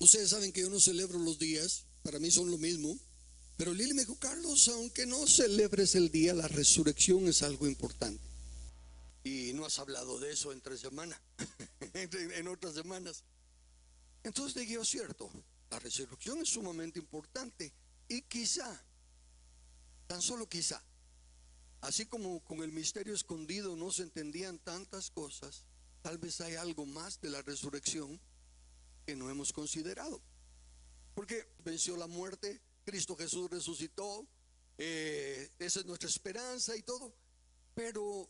Ustedes saben que yo no celebro los días, para mí son lo mismo. Pero Lili me dijo, Carlos, aunque no celebres el día, la resurrección es algo importante. Y no has hablado de eso entre semanas, en otras semanas. Entonces dije, yo, cierto, la resurrección es sumamente importante. Y quizá, tan solo quizá, así como con el misterio escondido no se entendían tantas cosas, tal vez hay algo más de la resurrección que no hemos considerado. Porque venció la muerte, Cristo Jesús resucitó, esa es nuestra esperanza y todo. Pero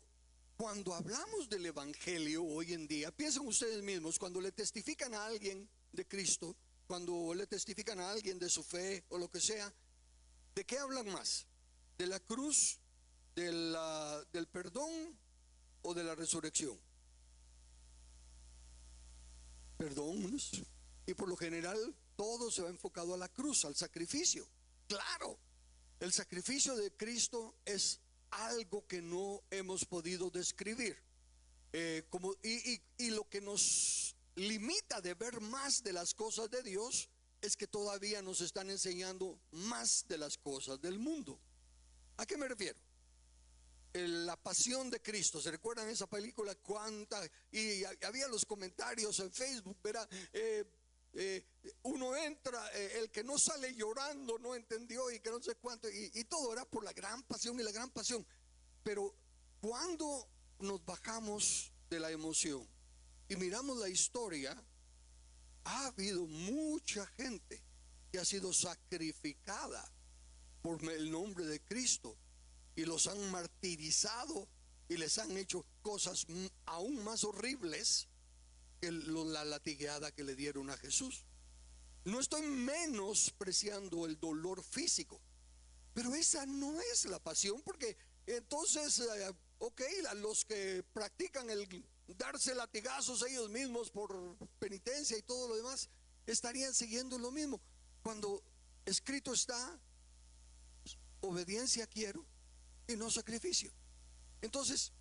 cuando hablamos del Evangelio hoy en día, piensen ustedes mismos, cuando le testifican a alguien de Cristo, cuando le testifican a alguien de su fe o lo que sea, ¿de qué hablan más? ¿De la cruz, del perdón o de la resurrección? Perdón. Y por lo general todo se va enfocado a la cruz, al sacrificio. Claro, el sacrificio de Cristo es algo que no hemos podido describir. Y lo que nos limita de ver más de las cosas de Dios es que todavía nos están enseñando más de las cosas del mundo. ¿A qué me refiero? La pasión de Cristo. ¿Se recuerdan esa película? ¿Cuánta? Y había los comentarios en Facebook, ¿verdad? Uno entra, el que no sale llorando no entendió y que no sé cuánto, y todo era por la gran pasión y la gran pasión. Pero cuando nos bajamos de la emoción y miramos la historia, ha habido mucha gente que ha sido sacrificada por el nombre de Cristo y los han martirizado y les han hecho cosas aún más horribles que la latigueada que le dieron a Jesús. No estoy menospreciando el dolor físico, pero esa no es la pasión, porque entonces, ok, los que practican el darse latigazos ellos mismos por penitencia y todo lo demás, estarían siguiendo lo mismo. Cuando escrito está, obediencia quiero y no sacrificio. Entonces,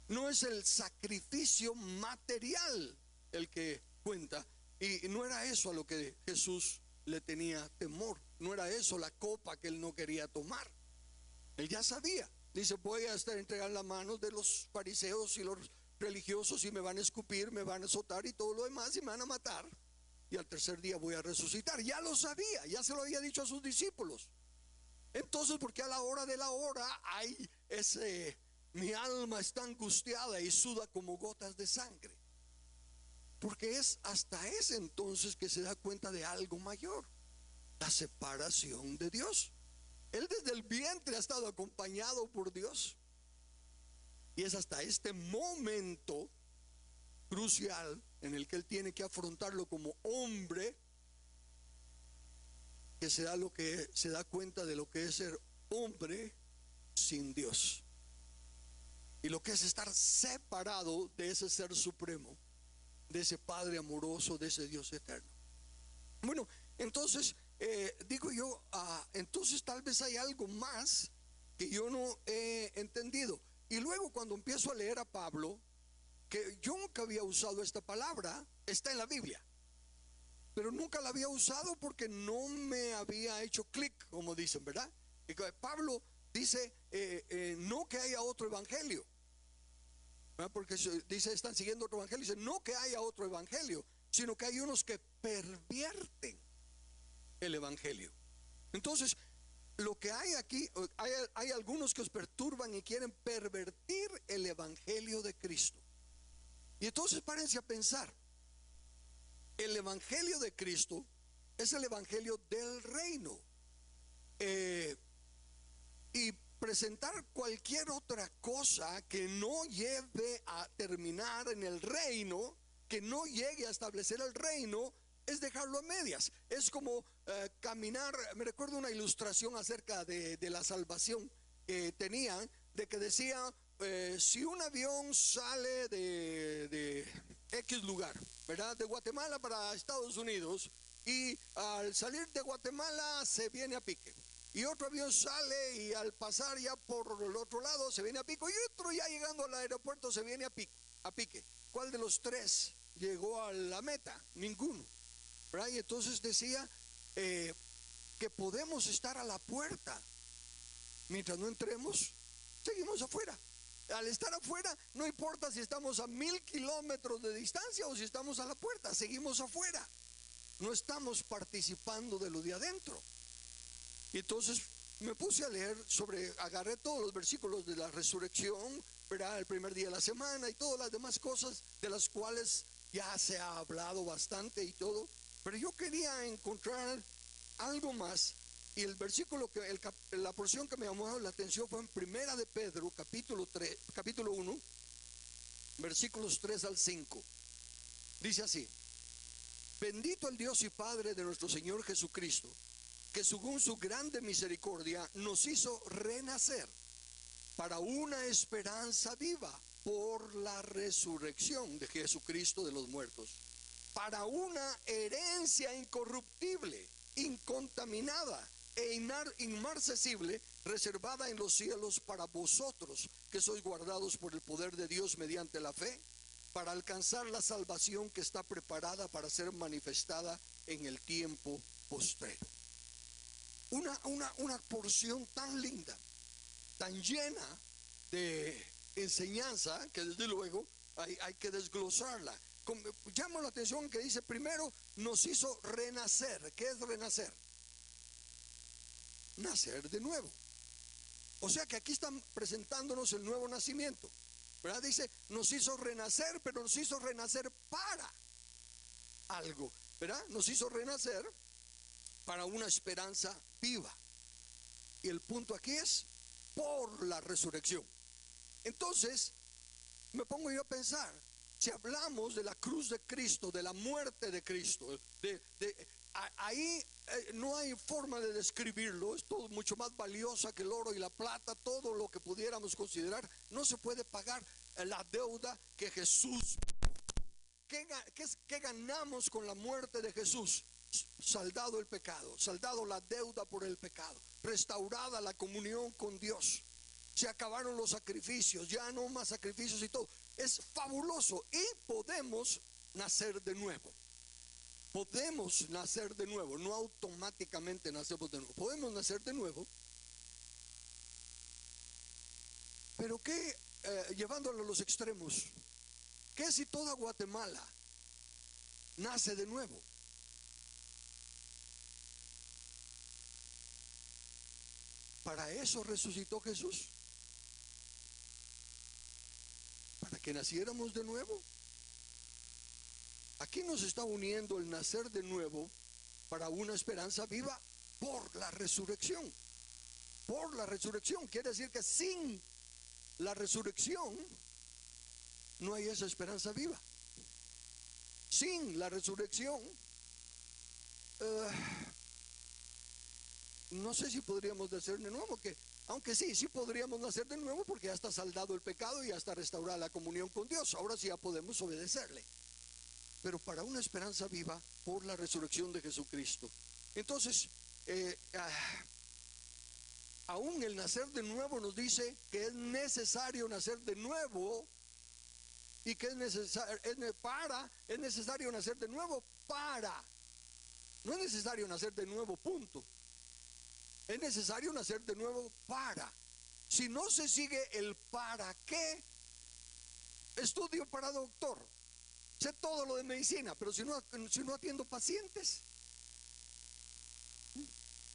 no es el sacrificio material el que cuenta. Y no era eso a lo que Jesús le tenía temor. No era eso la copa que él no quería tomar. Él ya sabía. Dice, voy a estar entregando en las manos de los fariseos y los religiosos y me van a escupir, me van a azotar y todo lo demás y me van a matar. Y al tercer día voy a resucitar. Ya lo sabía, ya se lo había dicho a sus discípulos. Entonces, ¿por qué a la hora de la hora hay mi alma está angustiada y suda como gotas de sangre? Porque es hasta ese entonces que se da cuenta de algo mayor: la separación de Dios. Él desde el vientre ha estado acompañado por Dios. Y es hasta este momento crucial en el que él tiene que afrontarlo como hombre que se da cuenta de lo que es ser hombre sin Dios y lo que es estar separado de ese ser supremo, de ese Padre amoroso, de ese Dios eterno. Bueno, entonces digo yo, entonces tal vez hay algo más que yo no he entendido. Y luego cuando empiezo a leer a Pablo, que yo nunca había usado esta palabra, está en la Biblia, pero nunca la había usado porque no me había hecho clic, como dicen, ¿verdad? Y Pablo dice, no que haya otro evangelio, ¿verdad? Porque dice, están siguiendo otro evangelio. Dice, no que haya otro evangelio, sino que hay unos que pervierten el evangelio. Entonces, lo que hay aquí, hay algunos que os perturban y quieren pervertir el evangelio de Cristo. Y entonces párense a pensar. El evangelio de Cristo es el evangelio del reino, y presentar cualquier otra cosa que no lleve a terminar en el reino, que no llegue a establecer el reino, es dejarlo a medias. Es como caminar. Me recuerdo una ilustración acerca de la salvación que tenían, de que decía, si un avión sale de X lugar, ¿verdad? De Guatemala para Estados Unidos, y al salir de Guatemala se viene a pique. Y otro avión sale y al pasar ya por el otro lado se viene a pico. Y otro ya llegando al aeropuerto se viene a pique. ¿Cuál de los tres llegó a la meta? Ninguno. ¿verdad? Y entonces decía que podemos estar a la puerta. Mientras no entremos, seguimos afuera. Al estar afuera, no importa si estamos a 1000 kilómetros de distancia o si estamos a la puerta, seguimos afuera. No estamos participando de lo de adentro. Y entonces me puse a leer agarré todos los versículos de la resurrección, ¿verdad? El primer día de la semana y todas las demás cosas de las cuales ya se ha hablado bastante y todo. Pero yo quería encontrar algo más. Y el versículo la porción que me llamó la atención fue en Primera de Pedro, capítulo 1, versículos 3 al 5. Dice así: bendito el Dios y Padre de nuestro Señor Jesucristo, que según su grande misericordia nos hizo renacer para una esperanza viva por la resurrección de Jesucristo de los muertos, para una herencia incorruptible, incontaminada e inmarcesible, reservada en los cielos para vosotros, que sois guardados por el poder de Dios mediante la fe, para alcanzar la salvación que está preparada para ser manifestada en el tiempo postrero. Una porción tan linda, tan llena de enseñanza, que desde luego hay que desglosarla. Llama la atención que dice: primero nos hizo renacer. ¿Qué es renacer? Nacer de nuevo. O sea que aquí están presentándonos el nuevo nacimiento, ¿verdad? Dice, nos hizo renacer, pero nos hizo renacer para algo, ¿verdad? Nos hizo renacer para una esperanza viva. Y el punto aquí es por la resurrección. Entonces me pongo yo a pensar, si hablamos de la cruz de Cristo, de la muerte de Cristo, ahí no hay forma de describirlo. Es todo mucho más valiosa que el oro y la plata. Todo lo que pudiéramos considerar, no se puede pagar la deuda que Jesús. ¿Qué ganamos con la muerte de Jesús? Saldado el pecado, saldado la deuda por el pecado, restaurada la comunión con Dios. Se acabaron los sacrificios, ya no más sacrificios y todo. Es fabuloso y podemos nacer de nuevo. Podemos nacer de nuevo, no automáticamente nacemos de nuevo. Podemos nacer de nuevo. Pero ¿qué? Llevándolo a los extremos, ¿qué si toda Guatemala nace de nuevo? Para eso resucitó Jesús, para que naciéramos de nuevo. Aquí nos está uniendo el nacer de nuevo para una esperanza viva por la resurrección. Por la resurrección quiere decir que sin la resurrección no hay esa esperanza viva. Sin la resurrección no sé si podríamos nacer de nuevo, aunque sí podríamos nacer de nuevo, porque ya está saldado el pecado y ya está restaurada la comunión con Dios. Ahora sí ya podemos obedecerle. Pero para una esperanza viva por la resurrección de Jesucristo. Entonces, aún el nacer de nuevo nos dice que es necesario nacer de nuevo, y que es necesario nacer de nuevo para. No es necesario nacer de nuevo, punto. Es necesario nacer de nuevo para. Si no se sigue el para qué, estudio para doctor, sé todo lo de medicina, pero si no atiendo pacientes.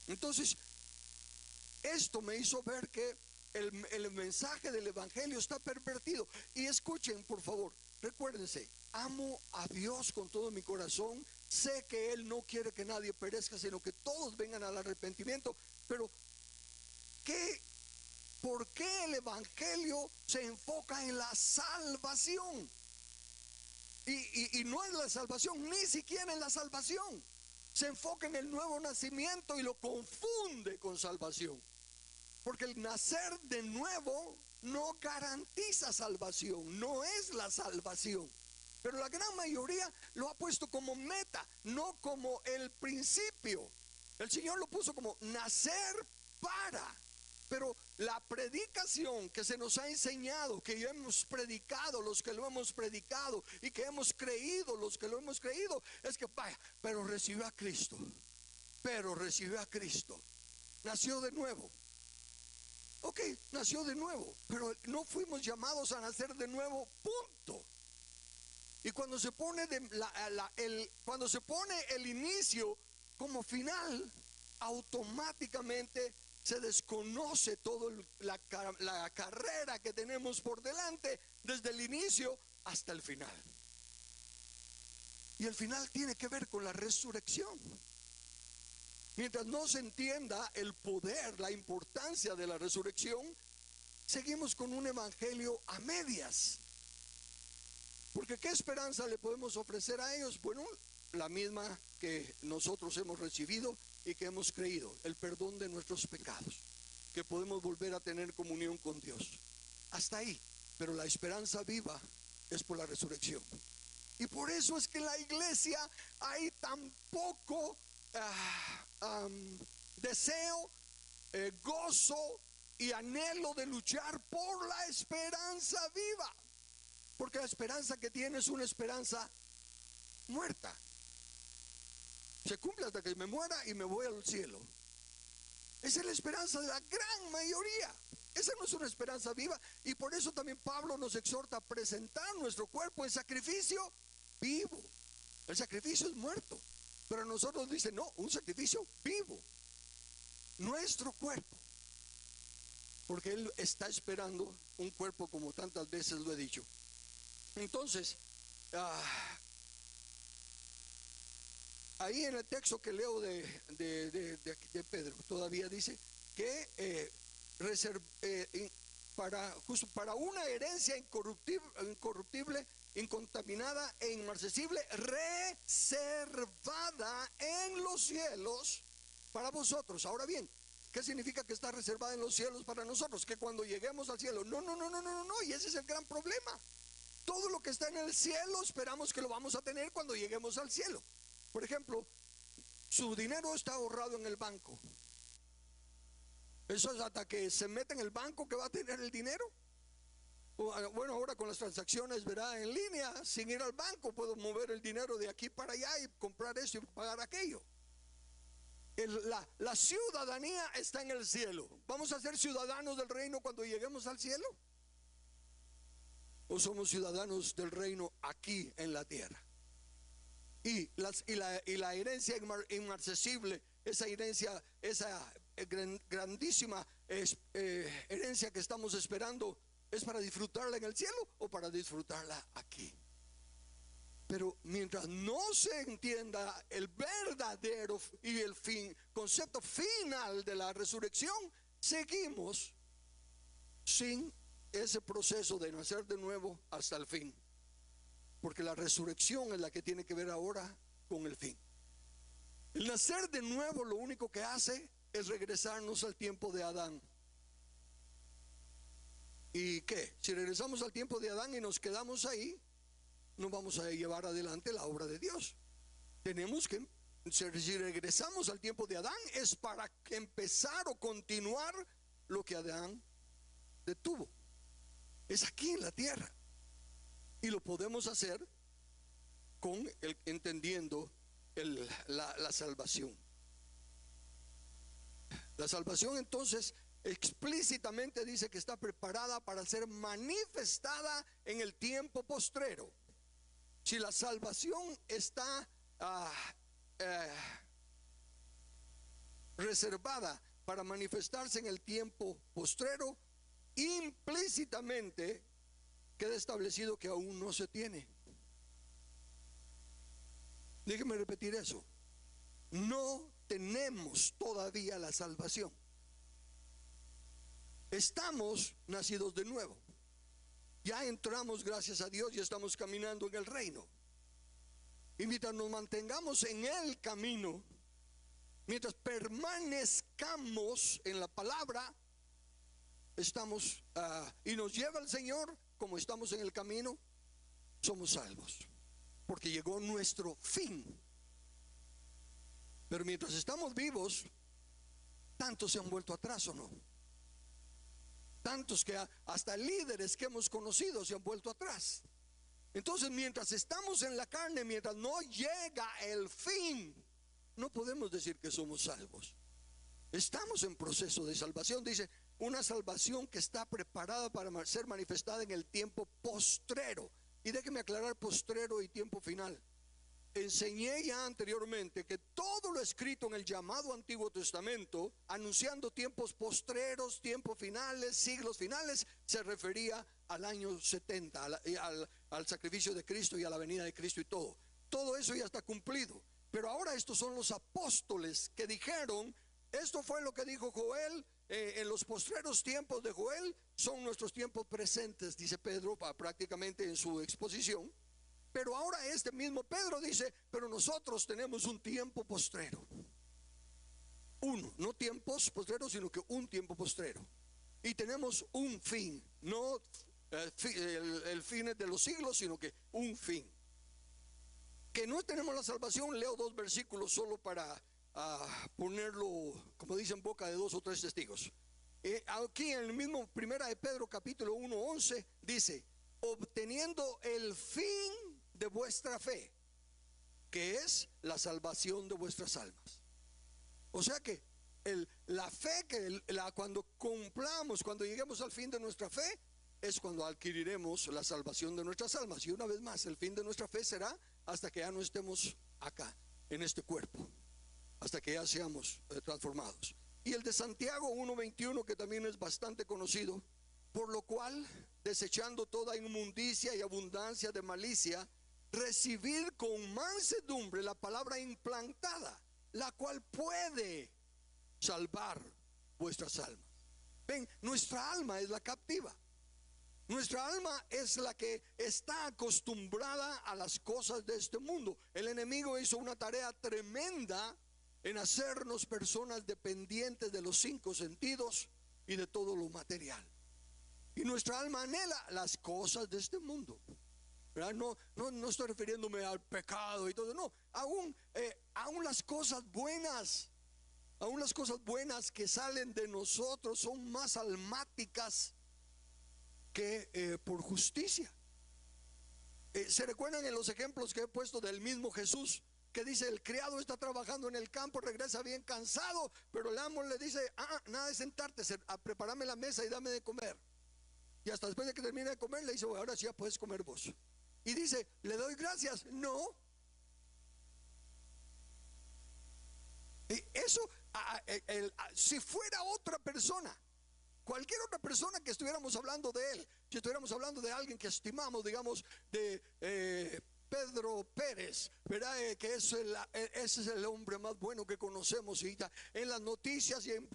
Entonces, esto me hizo ver que el mensaje del evangelio está pervertido. Y escuchen, por favor, recuérdense, amo a Dios con todo mi corazón. Sé que Él no quiere que nadie perezca, sino que todos vengan al arrepentimiento. Pero ¿por qué el evangelio se enfoca en la salvación? Y no en la salvación, ni siquiera en la salvación. Se enfoca en el nuevo nacimiento y lo confunde con salvación. Porque el nacer de nuevo no garantiza salvación, no es la salvación. Pero la gran mayoría lo ha puesto como meta, no como el principio. El Señor lo puso como nacer para. Pero la predicación que se nos ha enseñado, que ya hemos predicado los que lo hemos predicado y que hemos creído los que lo hemos creído, es que vaya, pero recibió a Cristo, pero recibió a Cristo, nació de nuevo. Ok, nació de nuevo, pero no fuimos llamados a nacer de nuevo, punto. Y cuando se pone cuando se pone el inicio como final, automáticamente se desconoce toda la carrera que tenemos por delante, desde el inicio hasta el final. Y el final tiene que ver con la resurrección. Mientras no se entienda el poder, la importancia de la resurrección, seguimos con un evangelio a medias. Porque ¿qué esperanza le podemos ofrecer a ellos? Bueno, la misma que nosotros hemos recibido y que hemos creído: el perdón de nuestros pecados, que podemos volver a tener comunión con Dios. Hasta ahí. Pero la esperanza viva es por la resurrección. Y por eso es que en la iglesia hay tan poco deseo, gozo y anhelo de luchar por la esperanza viva. Porque la esperanza que tiene es una esperanza muerta. Se cumple hasta que me muera y me voy al cielo. Esa es la esperanza de la gran mayoría. Esa no es una esperanza viva. Y por eso también Pablo nos exhorta a presentar nuestro cuerpo en sacrificio vivo. El sacrificio es muerto, pero a nosotros dice no, un sacrificio vivo, nuestro cuerpo, porque Él está esperando un cuerpo, como tantas veces lo he dicho. Entonces, ahí en el texto que leo de Pedro, todavía dice que para una herencia incorruptible, incontaminada e inmarcesible, reservada en los cielos para vosotros. Ahora bien, ¿qué significa que está reservada en los cielos para nosotros? Que cuando lleguemos al cielo, no, y ese es el gran problema. Todo lo que está en el cielo esperamos que lo vamos a tener cuando lleguemos al cielo. Por ejemplo, su dinero está ahorrado en el banco. Eso es hasta que se meta en el banco que va a tener el dinero. Bueno, ahora con las transacciones, verá, en línea, sin ir al banco, puedo mover el dinero de aquí para allá y comprar esto y pagar aquello. La ciudadanía está en el cielo. ¿Vamos a ser ciudadanos del reino cuando lleguemos al cielo? ¿O somos ciudadanos del reino aquí en la tierra? Y la herencia inmarcesible, esa herencia, esa grandísima herencia que estamos esperando, ¿es para disfrutarla en el cielo o para disfrutarla aquí? Pero mientras no se entienda el verdadero y el concepto final de la resurrección, seguimos sin ese proceso de nacer de nuevo hasta el fin. Porque la resurrección es la que tiene que ver ahora con el fin. El nacer de nuevo lo único que hace es regresarnos al tiempo de Adán. ¿Y qué? Si regresamos al tiempo de Adán y nos quedamos ahí, no vamos a llevar adelante la obra de Dios. Tenemos que, si regresamos al tiempo de Adán, es para empezar o continuar lo que Adán detuvo. Es aquí en la tierra. Y lo podemos hacer entendiendo la salvación. La salvación entonces explícitamente dice que está preparada para ser manifestada en el tiempo postrero. Si la salvación está reservada para manifestarse en el tiempo postrero, implícitamente queda establecido que aún no se tiene. Déjeme repetir eso. No tenemos todavía la salvación. Estamos nacidos de nuevo. Ya entramos, gracias a Dios, y estamos caminando en el reino. Y mientras nos mantengamos en el camino, mientras permanezcamos en la palabra, estamos y nos lleva el Señor, como estamos en el camino, somos salvos, porque llegó nuestro fin. Pero mientras estamos vivos, tantos se han vuelto atrás, ¿o no? Tantos que hasta líderes que hemos conocido se han vuelto atrás. Entonces, mientras estamos en la carne, mientras no llega el fin, no podemos decir que somos salvos. Estamos en proceso de salvación. Dice, una salvación que está preparada para ser manifestada en el tiempo postrero. Y déjeme aclarar postrero y tiempo final. Enseñé ya anteriormente que todo lo escrito en el llamado Antiguo Testamento, anunciando tiempos postreros, tiempos finales, siglos finales, se refería al año 70, al sacrificio de Cristo y a la venida de Cristo y todo. Todo eso ya está cumplido. Pero ahora estos son los apóstoles que dijeron, esto fue lo que dijo Joel, en los postreros tiempos de Joel son nuestros tiempos presentes, dice Pedro prácticamente en su exposición. Pero ahora este mismo Pedro dice, pero nosotros tenemos un tiempo postrero. Uno, no tiempos postreros, sino que un tiempo postrero. Y tenemos un fin, no el fin de los siglos, sino que un fin. Que no tenemos la salvación, leo 2 versículos solo para ponerlo, como dicen, en boca de 2 o 3 testigos. Aquí en el mismo Primera de Pedro capítulo 1:11 dice, obteniendo el fin de vuestra fe, que es la salvación de vuestras almas. O sea que la fe, cuando cumplamos, cuando lleguemos al fin de nuestra fe, es cuando adquiriremos la salvación de nuestras almas. Y una vez más, el fin de nuestra fe será hasta que ya no estemos acá, en este cuerpo, hasta que ya seamos transformados. Y el de Santiago 1:21, que también es bastante conocido, por lo cual, desechando toda inmundicia y abundancia de malicia, recibid con mansedumbre la palabra implantada, la cual puede salvar vuestras almas. Ven, nuestra alma es la captiva. Nuestra alma es la que está acostumbrada a las cosas de este mundo. El enemigo hizo una tarea tremenda en hacernos personas dependientes de los 5 sentidos y de todo lo material. Y nuestra alma anhela las cosas de este mundo. No estoy refiriéndome al pecado y todo, no, aún las cosas buenas, aún las cosas buenas que salen de nosotros son más almáticas que por justicia. ¿Se recuerdan en los ejemplos que he puesto del mismo Jesús? Que dice, el criado está trabajando en el campo, regresa bien cansado, pero el amo le dice, nada de sentarte, a prepararme la mesa y dame de comer. Y hasta después de que termine de comer le dice, bueno, ahora sí ya puedes comer vos. Y dice, ¿le doy gracias? No. Y eso, si fuera otra persona, cualquier otra persona que estuviéramos hablando de él, si estuviéramos hablando de alguien que estimamos, digamos, de Pedro Pérez, ¿verdad? Que ese es el hombre más bueno que conocemos, y en las noticias y en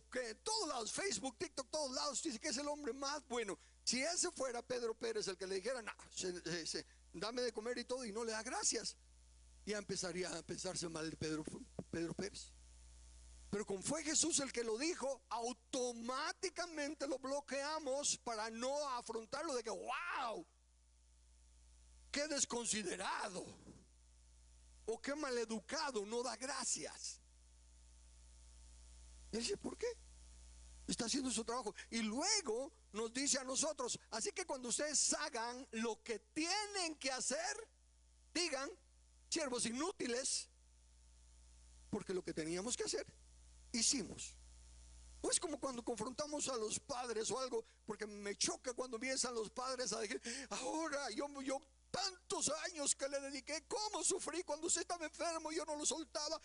todos lados, Facebook, TikTok, todos lados, dice que es el hombre más bueno. Si ese fuera Pedro Pérez el que le dijera, no, dame de comer y todo, y no le da gracias, ya empezaría a pensarse mal de Pedro Pérez. Pero como fue Jesús el que lo dijo, automáticamente lo bloqueamos para no afrontarlo de que, wow, qué desconsiderado o qué maleducado, no da gracias. Y él dice, ¿por qué? Está haciendo su trabajo. Y luego nos dice a nosotros, así que cuando ustedes hagan lo que tienen que hacer, digan, siervos inútiles, porque lo que teníamos que hacer hicimos. No es como cuando confrontamos a los padres o algo, porque me choca cuando empiezan los padres a decir, ahora yo tantos años que le dediqué, cómo sufrí cuando usted estaba enfermo, yo no lo soltaba,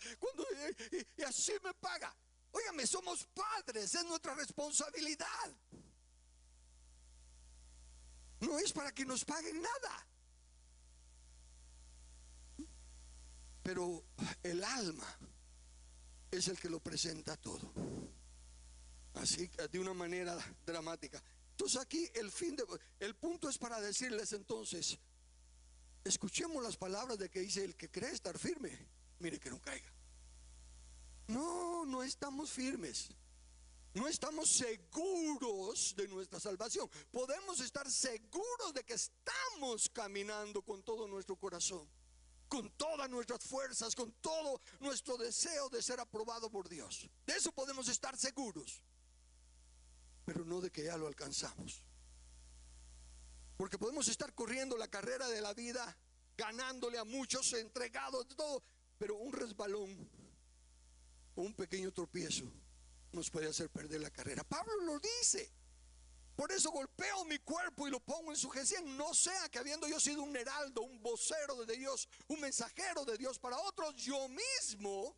y así me paga. Óigame, somos padres, es nuestra responsabilidad. No es para que nos paguen nada. Pero el alma es el que lo presenta todo, así, de una manera dramática. Entonces aquí el punto es para decirles entonces, escuchemos las palabras de que dice, el que cree estar firme, mire que no caiga. No estamos firmes, no estamos seguros de nuestra salvación. Podemos estar seguros de que estamos caminando con todo nuestro corazón, con todas nuestras fuerzas, con todo nuestro deseo de ser aprobado por Dios. De eso podemos estar seguros. pero no de que ya lo alcanzamos. Porque podemos estar corriendo la carrera de la vida, ganándole a muchos, entregados, todo, pero un resbalón o un pequeño tropiezo nos puede hacer perder la carrera. Pablo lo dice. Por eso golpeo mi cuerpo y lo pongo en sujeción, no sea que habiendo yo sido un heraldo, un vocero de Dios, un mensajero de Dios para otros, yo mismo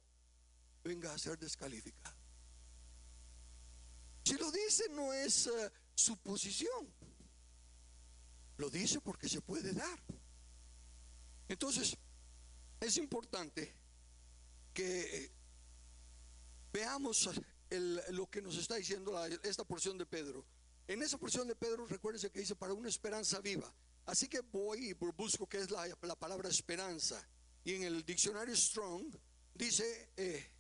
venga a ser descalificado. Si lo dice no es suposición, lo dice porque se puede dar. Entonces es importante que veamos lo que nos está diciendo esta porción de Pedro. En esa porción de Pedro, recuérdense que dice para una esperanza viva. Así que voy y busco qué es la palabra esperanza. Y en el diccionario Strong dice,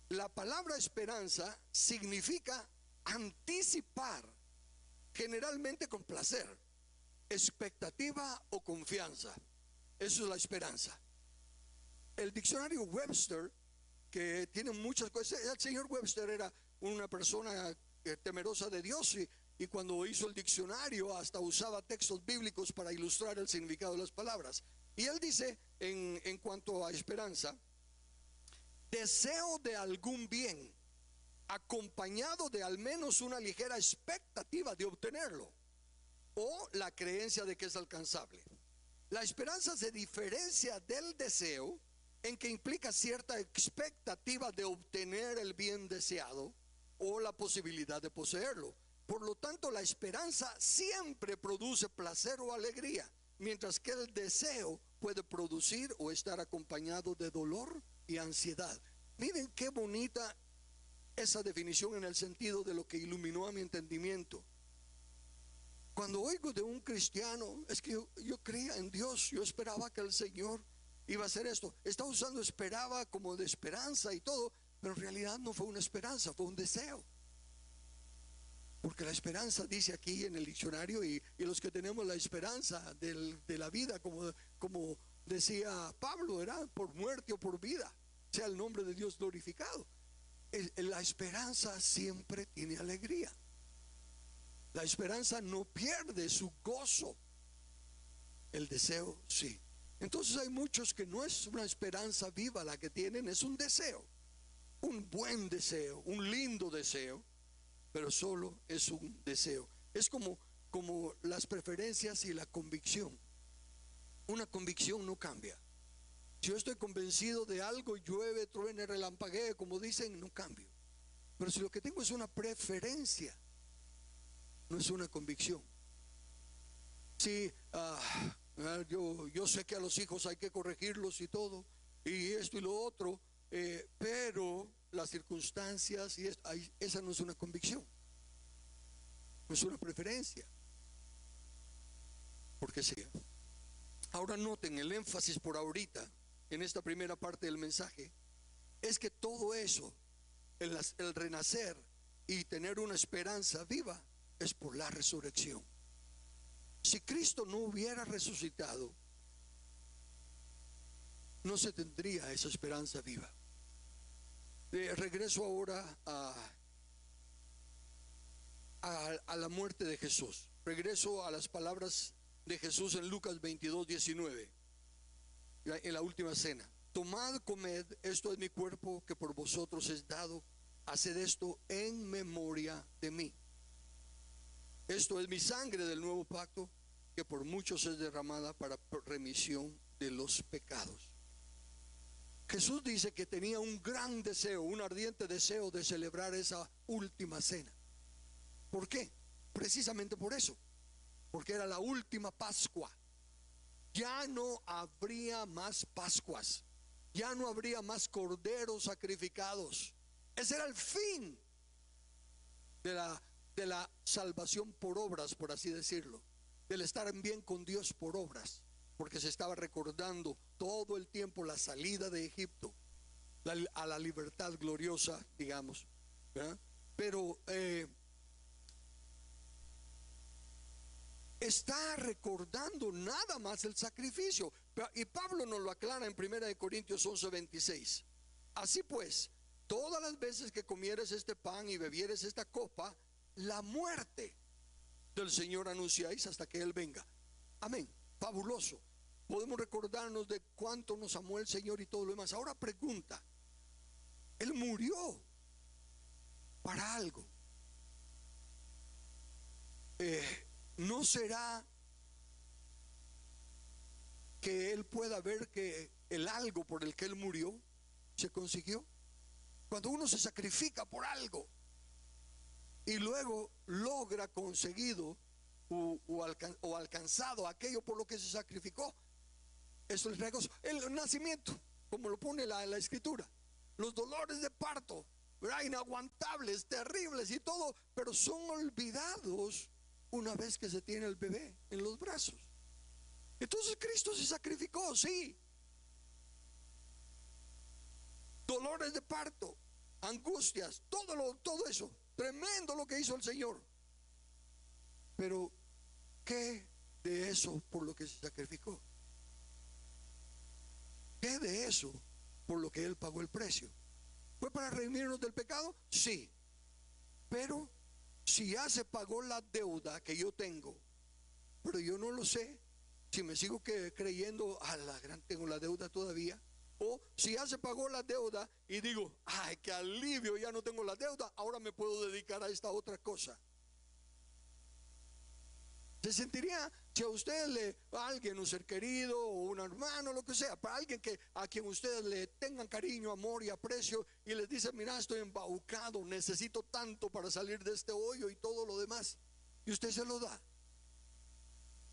la palabra esperanza significa anticipar, generalmente con placer, expectativa o confianza. Eso es la esperanza. El diccionario Webster, que tiene muchas cosas, el señor Webster era una persona temerosa de Dios y cuando hizo el diccionario hasta usaba textos bíblicos para ilustrar el significado de las palabras. Y él dice en cuanto a esperanza, deseo de algún bien acompañado de al menos una ligera expectativa de obtenerlo o la creencia de que es alcanzable. La esperanza se diferencia del deseo en que implica cierta expectativa de obtener el bien deseado o la posibilidad de poseerlo. Por lo tanto, la esperanza siempre produce placer o alegría, mientras que el deseo puede producir o estar acompañado de dolor y ansiedad. Miren qué bonita esa definición en el sentido de lo que iluminó a mi entendimiento. Cuando oigo de un cristiano, es que yo creía en Dios, yo esperaba que el Señor iba a hacer esto. Estaba usando esperaba como de esperanza y todo, pero en realidad no fue una esperanza, fue un deseo. Porque la esperanza dice aquí en el diccionario, y los que tenemos la esperanza de la vida, como decía Pablo, era por muerte o por vida, sea el nombre de Dios glorificado. La esperanza siempre tiene alegría. La esperanza no pierde su gozo. El deseo sí. Entonces hay muchos que no es una esperanza viva la que tienen, es un deseo, un buen deseo, un lindo deseo, pero solo es un deseo. Es como las preferencias y la convicción. Una convicción no cambia. Si yo estoy convencido de algo, llueve, truene, relampaguee, como dicen, no cambio. Pero si lo que tengo es una preferencia, no es una convicción. Si yo sé que a los hijos hay que corregirlos y todo, y esto y lo otro, pero las circunstancias y esa no es una convicción, no es una preferencia, porque sea. Ahora noten el énfasis por ahorita en esta primera parte del mensaje es que todo eso, el renacer y tener una esperanza viva, es por la resurrección. Si Cristo no hubiera resucitado, no se tendría esa esperanza viva. Regreso ahora a la muerte de Jesús. Regreso a las palabras de Jesús en Lucas 22:19, en la última cena. Tomad, comed, esto es mi cuerpo que por vosotros es dado, haced esto en memoria de mí. Esto es mi sangre del nuevo pacto, que por muchos es derramada para remisión de los pecados. Jesús dice que tenía un gran deseo, un ardiente deseo de celebrar esa última cena. ¿Por qué? Precisamente por eso, porque era la última Pascua. Ya no habría más Pascuas, ya no habría más corderos sacrificados. Ese era el fin de la salvación por obras, por así decirlo, del estar en bien con Dios por obras, porque se estaba recordando todo el tiempo la salida de Egipto a la libertad gloriosa, digamos, ¿verdad? Pero está recordando nada más el sacrificio, y Pablo nos lo aclara en 1 Corintios 11:26. Así pues, todas las veces que comieres este pan y bebieres esta copa, la muerte del Señor anunciáis hasta que Él venga. Amén. Fabuloso. Podemos recordarnos de cuánto nos amó el Señor y todo lo demás. Ahora pregunta, Él murió para algo. ¿No será que Él pueda ver que el algo por el que Él murió se consiguió? Cuando uno se sacrifica por algo y luego logra conseguido o alcanzado aquello por lo que se sacrificó, eso es regozo. El nacimiento, como lo pone la escritura, los dolores de parto, ¿verdad? Inaguantables, terribles y todo, pero son olvidados una vez que se tiene el bebé en los brazos. Entonces Cristo se sacrificó, sí. Dolores de parto, angustias, todo eso, tremendo lo que hizo el Señor. Pero ¿qué de eso por lo que se sacrificó? ¿Qué de eso por lo que Él pagó el precio? ¿Fue para redimirnos del pecado? Sí. Pero si ya se pagó la deuda que yo tengo, pero yo no lo sé, si me sigo creyendo, tengo la deuda todavía, o si ya se pagó la deuda y digo, ay, qué alivio, ya no tengo la deuda, ahora me puedo dedicar a esta otra cosa. ¿Se sentiría si a usted a alguien, un ser querido o un hermano, lo que sea, para alguien a quien ustedes le tengan cariño, amor y aprecio, y les dice, mira, estoy embaucado, necesito tanto para salir de este hoyo y todo lo demás, y usted se lo da,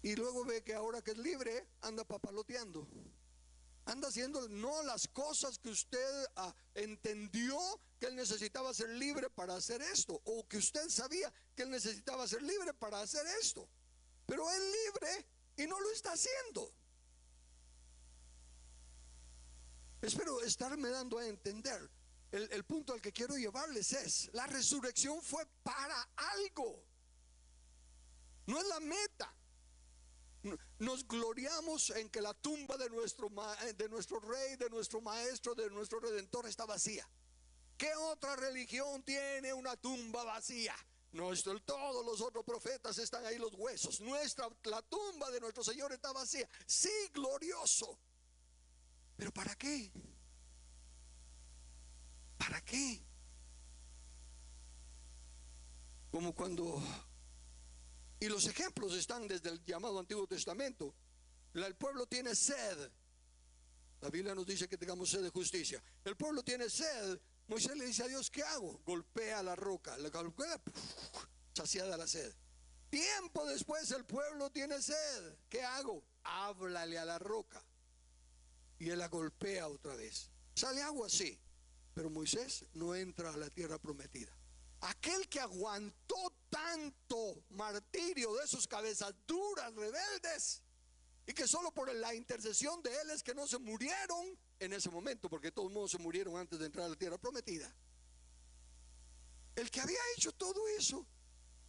y luego ve que ahora que es libre anda papaloteando, anda haciendo no las cosas que usted entendió que él necesitaba ser libre para hacer esto, o que usted sabía que él necesitaba ser libre para hacer esto, pero él libre y no lo está haciendo. Espero estarme dando a entender. El punto al que quiero llevarles es, la resurrección fue para algo, no es la meta. Nos gloriamos en que la tumba de nuestro rey, de nuestro maestro, de nuestro redentor está vacía. ¿Qué otra religión tiene una tumba vacía? Todos los otros profetas están ahí, los huesos. La tumba de nuestro Señor está vacía. Sí, glorioso. ¿Pero para qué? ¿Para qué? Como cuando... Y los ejemplos están desde el llamado Antiguo Testamento. El pueblo tiene sed. La Biblia nos dice que tengamos sed de justicia. El pueblo tiene sed. Moisés le dice a Dios, ¿qué hago? Golpea la roca. La golpea, saciada la sed. Tiempo después el pueblo tiene sed. ¿Qué hago? Háblale a la roca. Y él la golpea otra vez. Sale agua, sí. Pero Moisés no entra a la tierra prometida. Aquel que aguantó tanto martirio de sus cabezas duras, rebeldes, y que solo por la intercesión de él es que no se murieron en ese momento, porque de todos modos se murieron antes de entrar a la tierra prometida. El que había hecho todo eso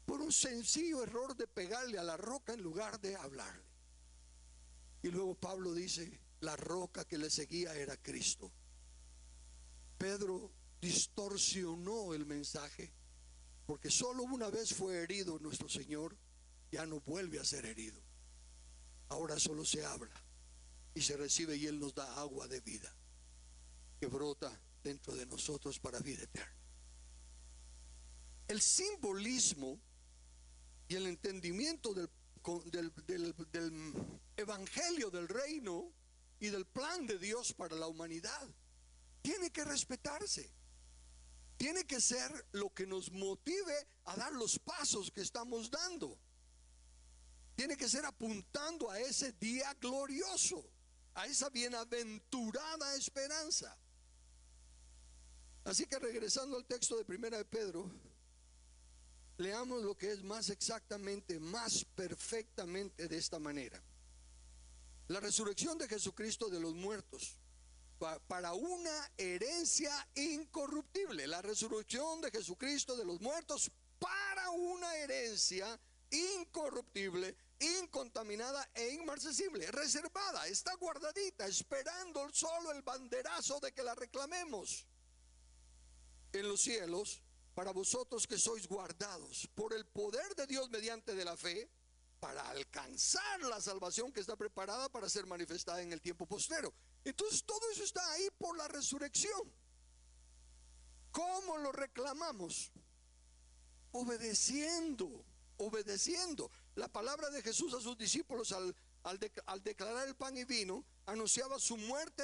por un sencillo error de pegarle a la roca en lugar de hablarle. Y luego Pablo dice, la roca que le seguía era Cristo. Pedro distorsionó el mensaje, porque solo una vez fue herido nuestro Señor, ya no vuelve a ser herido. Ahora solo se habla y se recibe, y Él nos da agua de vida que brota dentro de nosotros para vida eterna. El simbolismo y el entendimiento del evangelio del reino y del plan de Dios para la humanidad tiene que respetarse. Tiene que ser lo que nos motive a dar los pasos que estamos dando. Tiene que ser apuntando a ese día glorioso, a esa bienaventurada esperanza. Así que regresando al texto de Primera de Pedro, leamos lo que es más exactamente, más perfectamente de esta manera. La resurrección de Jesucristo de los muertos para una herencia incorruptible. La resurrección de Jesucristo de los muertos para una herencia incorruptible, incontaminada e inmarcesible, reservada, está guardadita, esperando solo el banderazo de que la reclamemos en los cielos, para vosotros que sois guardados por el poder de Dios mediante de la fe, para alcanzar la salvación que está preparada para ser manifestada en el tiempo postrero. Entonces todo eso está ahí por la resurrección. ¿Cómo lo reclamamos? Obedeciendo, obedeciendo. La palabra de Jesús a sus discípulos al declarar el pan y vino, anunciaba su muerte,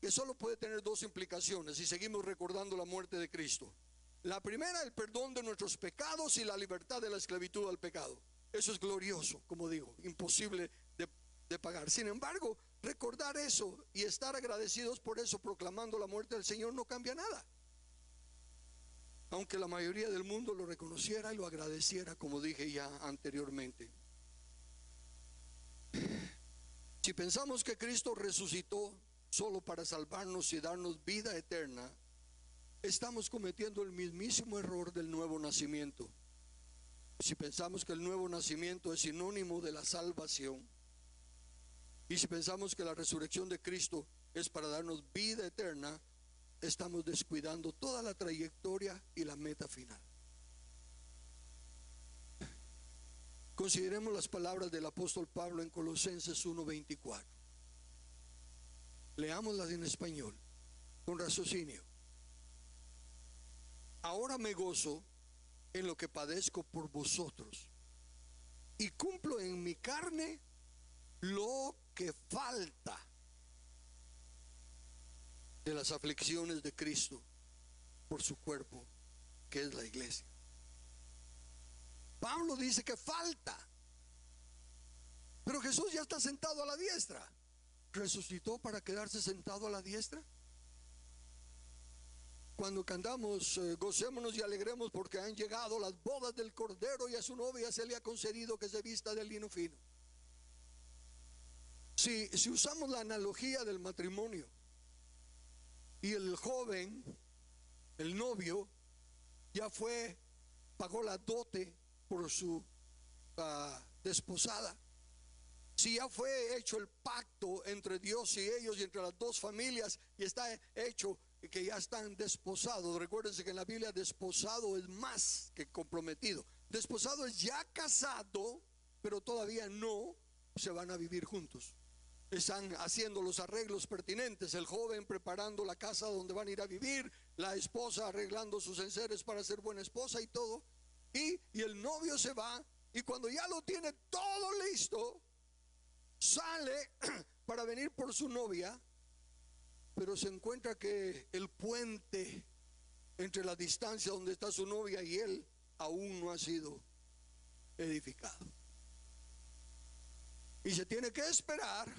que solo puede tener dos implicaciones si seguimos recordando la muerte de Cristo. La primera, el perdón de nuestros pecados y la libertad de la esclavitud al pecado. Eso es glorioso, como digo, imposible de pagar. Sin embargo, recordar eso y estar agradecidos por eso, proclamando la muerte del Señor, no cambia nada. Aunque la mayoría del mundo lo reconociera y lo agradeciera, como dije ya anteriormente. Si pensamos que Cristo resucitó solo para salvarnos y darnos vida eterna, estamos cometiendo el mismísimo error del nuevo nacimiento. Si pensamos que el nuevo nacimiento es sinónimo de la salvación, y si pensamos que la resurrección de Cristo es para darnos vida eterna, estamos descuidando toda la trayectoria y la meta final. Consideremos las palabras del apóstol Pablo en Colosenses 1:24. Leámoslas en español, con raciocinio. Ahora me gozo en lo que padezco por vosotros, y cumplo en mi carne lo que falta de las aflicciones de Cristo por su cuerpo, que es la iglesia. Pablo dice que falta, pero Jesús ya está sentado a la diestra. ¿Resucitó para quedarse sentado a la diestra? Cuando cantamos gocémonos y alegremos porque han llegado las bodas del Cordero y a su novia se le ha concedido que se vista de lino fino. Si usamos la analogía del matrimonio, y el joven, el novio, ya pagó la dote por su desposada. Si ya fue hecho el pacto entre Dios y ellos y entre las dos familias, y está hecho que ya están desposados. Recuérdense que en la Biblia desposado es más que comprometido. Desposado es ya casado, pero todavía no se van a vivir juntos. Están haciendo los arreglos pertinentes, el joven preparando la casa donde van a ir a vivir, la esposa arreglando sus enseres para ser buena esposa y todo, y el novio se va, y cuando ya lo tiene todo listo, sale para venir por su novia, pero se encuentra que el puente entre la distancia donde está su novia y él aún no ha sido edificado, y se tiene que esperar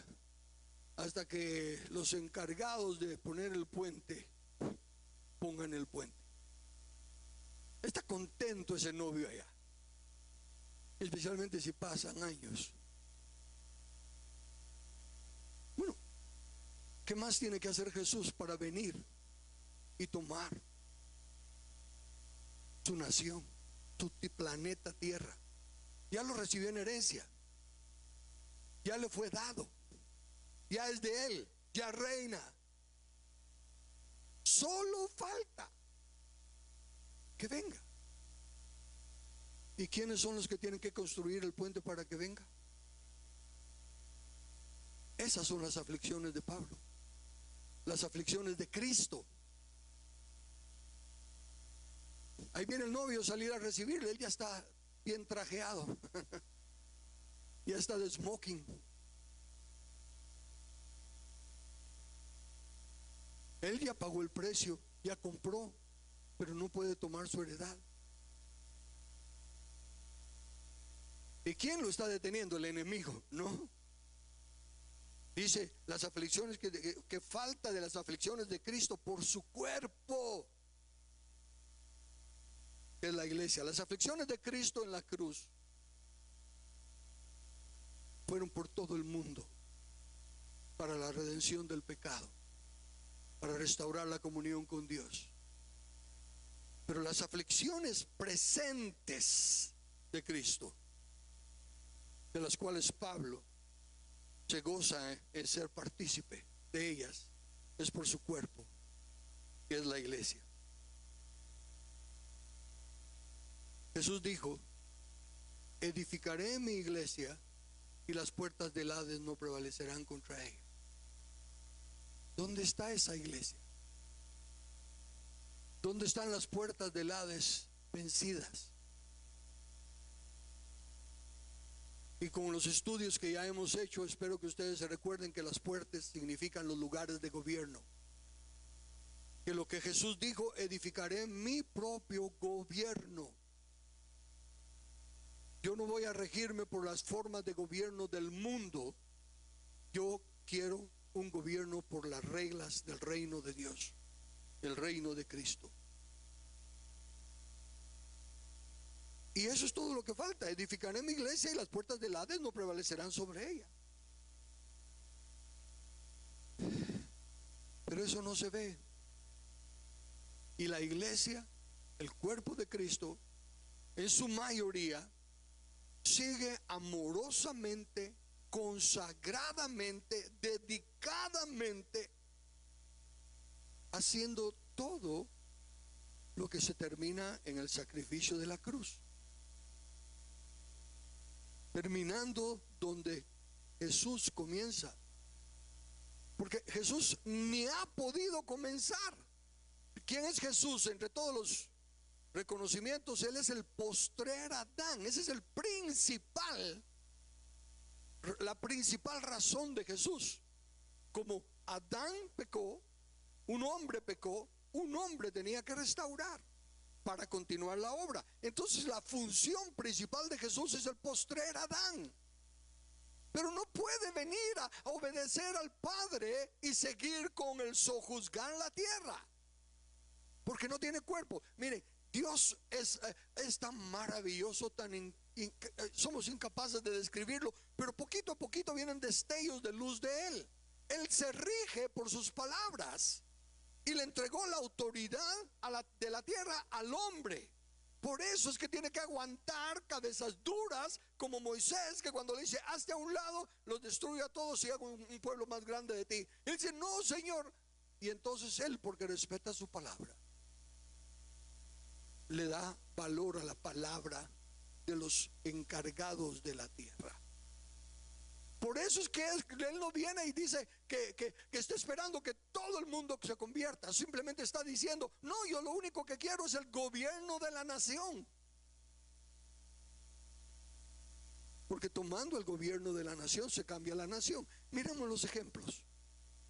hasta que los encargados de poner el puente pongan el puente. Está contento ese novio allá, especialmente si pasan años. Bueno, ¿qué más tiene que hacer Jesús para venir y tomar su nación, su planeta Tierra? Ya lo recibió en herencia, ya le fue dado, ya es de él, ya reina. Solo falta que venga. ¿Y quiénes son los que tienen que construir el puente para que venga? Esas son las aflicciones de Pablo, las aflicciones de Cristo. Ahí viene el novio a salir a recibirle, él ya está bien trajeado, ya está de smoking. Él ya pagó el precio, ya compró, pero no puede tomar su heredad. ¿Y quién lo está deteniendo? El enemigo, ¿no? Dice, las aflicciones que falta de las aflicciones de Cristo por su cuerpo, que es la iglesia. Las aflicciones de Cristo en la cruz fueron por todo el mundo para la redención del pecado, para restaurar la comunión con Dios. Pero las aflicciones presentes de Cristo, de las cuales Pablo se goza en ser partícipe de ellas, es por su cuerpo, que es la iglesia. Jesús dijo: edificaré mi iglesia y las puertas del Hades no prevalecerán contra ella. ¿Dónde está esa iglesia? ¿Dónde están las puertas del Hades vencidas? Y con los estudios que ya hemos hecho, espero que ustedes se recuerden que las puertas significan los lugares de gobierno. Que lo que Jesús dijo: edificaré mi propio gobierno. Yo no voy a regirme por las formas de gobierno del mundo. Yo quiero un gobierno por las reglas del reino de Dios, el reino de Cristo. Y eso es todo lo que falta. Edificaré mi iglesia y las puertas del Hades no prevalecerán sobre ella. Pero eso no se ve. Y la iglesia, el cuerpo de Cristo, en su mayoría, sigue amorosamente, consagradamente, dedicadamente, haciendo todo lo que se termina en el sacrificio de la cruz, terminando donde Jesús comienza, porque Jesús ni ha podido comenzar. ¿Quién es Jesús? Entre todos los reconocimientos, Él es el postrer Adán. Ese es el principal, la principal razón de Jesús. Como Adán pecó, un hombre pecó, un hombre tenía que restaurar para continuar la obra. Entonces la función principal de Jesús es el postrer Adán. Pero no puede venir a obedecer al Padre y seguir con el sojuzgar la tierra, porque no tiene cuerpo. Mire, Dios es tan maravilloso, somos incapaces de describirlo, pero poquito a poquito vienen destellos de luz de Él. Él se rige por sus palabras y le entregó la autoridad de la tierra al hombre. Por eso es que tiene que aguantar cabezas duras como Moisés, que cuando le dice: hazte a un lado, los destruyo a todos y hago un pueblo más grande de ti. Él dice: no, Señor. Y entonces él, porque respeta su palabra, le da valor a la palabra de los encargados de la tierra. Por eso es que él no viene y dice que está esperando que todo el mundo se convierta. Simplemente está diciendo: no, yo lo único que quiero es el gobierno de la nación. Porque tomando el gobierno de la nación se cambia la nación. Miremos los ejemplos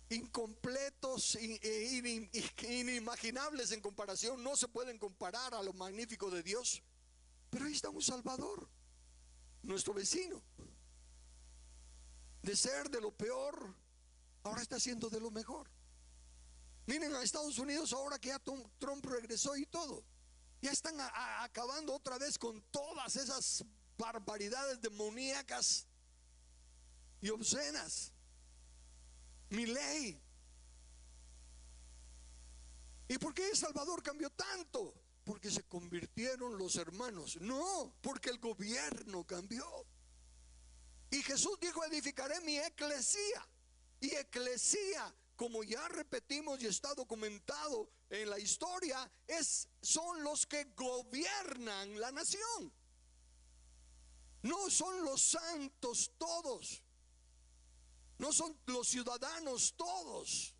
incompletos e inimaginables en comparación. No se pueden comparar a lo magnífico de Dios. Pero ahí está un Salvador, nuestro vecino. De ser de lo peor, ahora está siendo de lo mejor. Miren a Estados Unidos ahora que ya Trump regresó y todo. Ya están acabando otra vez con todas esas barbaridades demoníacas y obscenas. Milei. ¿Y por qué El Salvador cambió tanto? Porque se convirtieron los hermanos. No, porque el gobierno cambió. Y Jesús dijo: edificaré mi eclesía. Y eclesía, como ya repetimos y está documentado en la historia, son los que gobiernan la nación. No son los santos todos, no son los ciudadanos todos,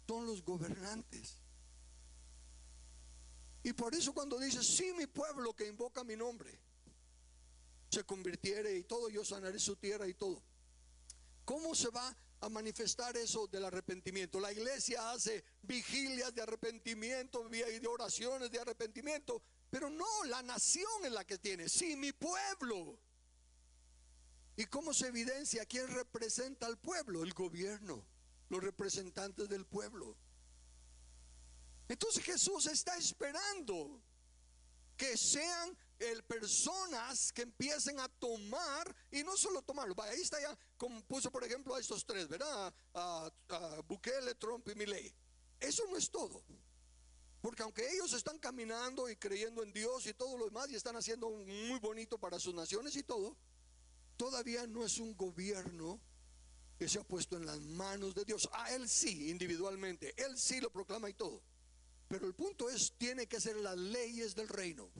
son los gobernantes. Y por eso cuando dice: si mi pueblo que invoca mi nombre se convirtiere y todo, yo sanaré su tierra y todo. ¿Cómo se va a manifestar eso del arrepentimiento? La iglesia hace vigilias de arrepentimiento y de oraciones de arrepentimiento, pero no, la nación es la que tiene: sí, mi pueblo. ¿Y cómo se evidencia? ¿Quién representa al pueblo? El gobierno, los representantes del pueblo. Entonces Jesús está esperando que sean personas que empiecen a tomar, y no solo tomarlo. Ahí está, ya como puso por ejemplo a estos tres, ¿verdad? A Bukele, Trump y Milei. Eso no es todo, porque aunque ellos están caminando y creyendo en Dios y todo lo demás, y están haciendo muy bonito para sus naciones y todo, todavía no es un gobierno que se ha puesto en las manos de Dios. Él sí, individualmente, él sí lo proclama y todo. Pero el punto es, tiene que ser las leyes del reino.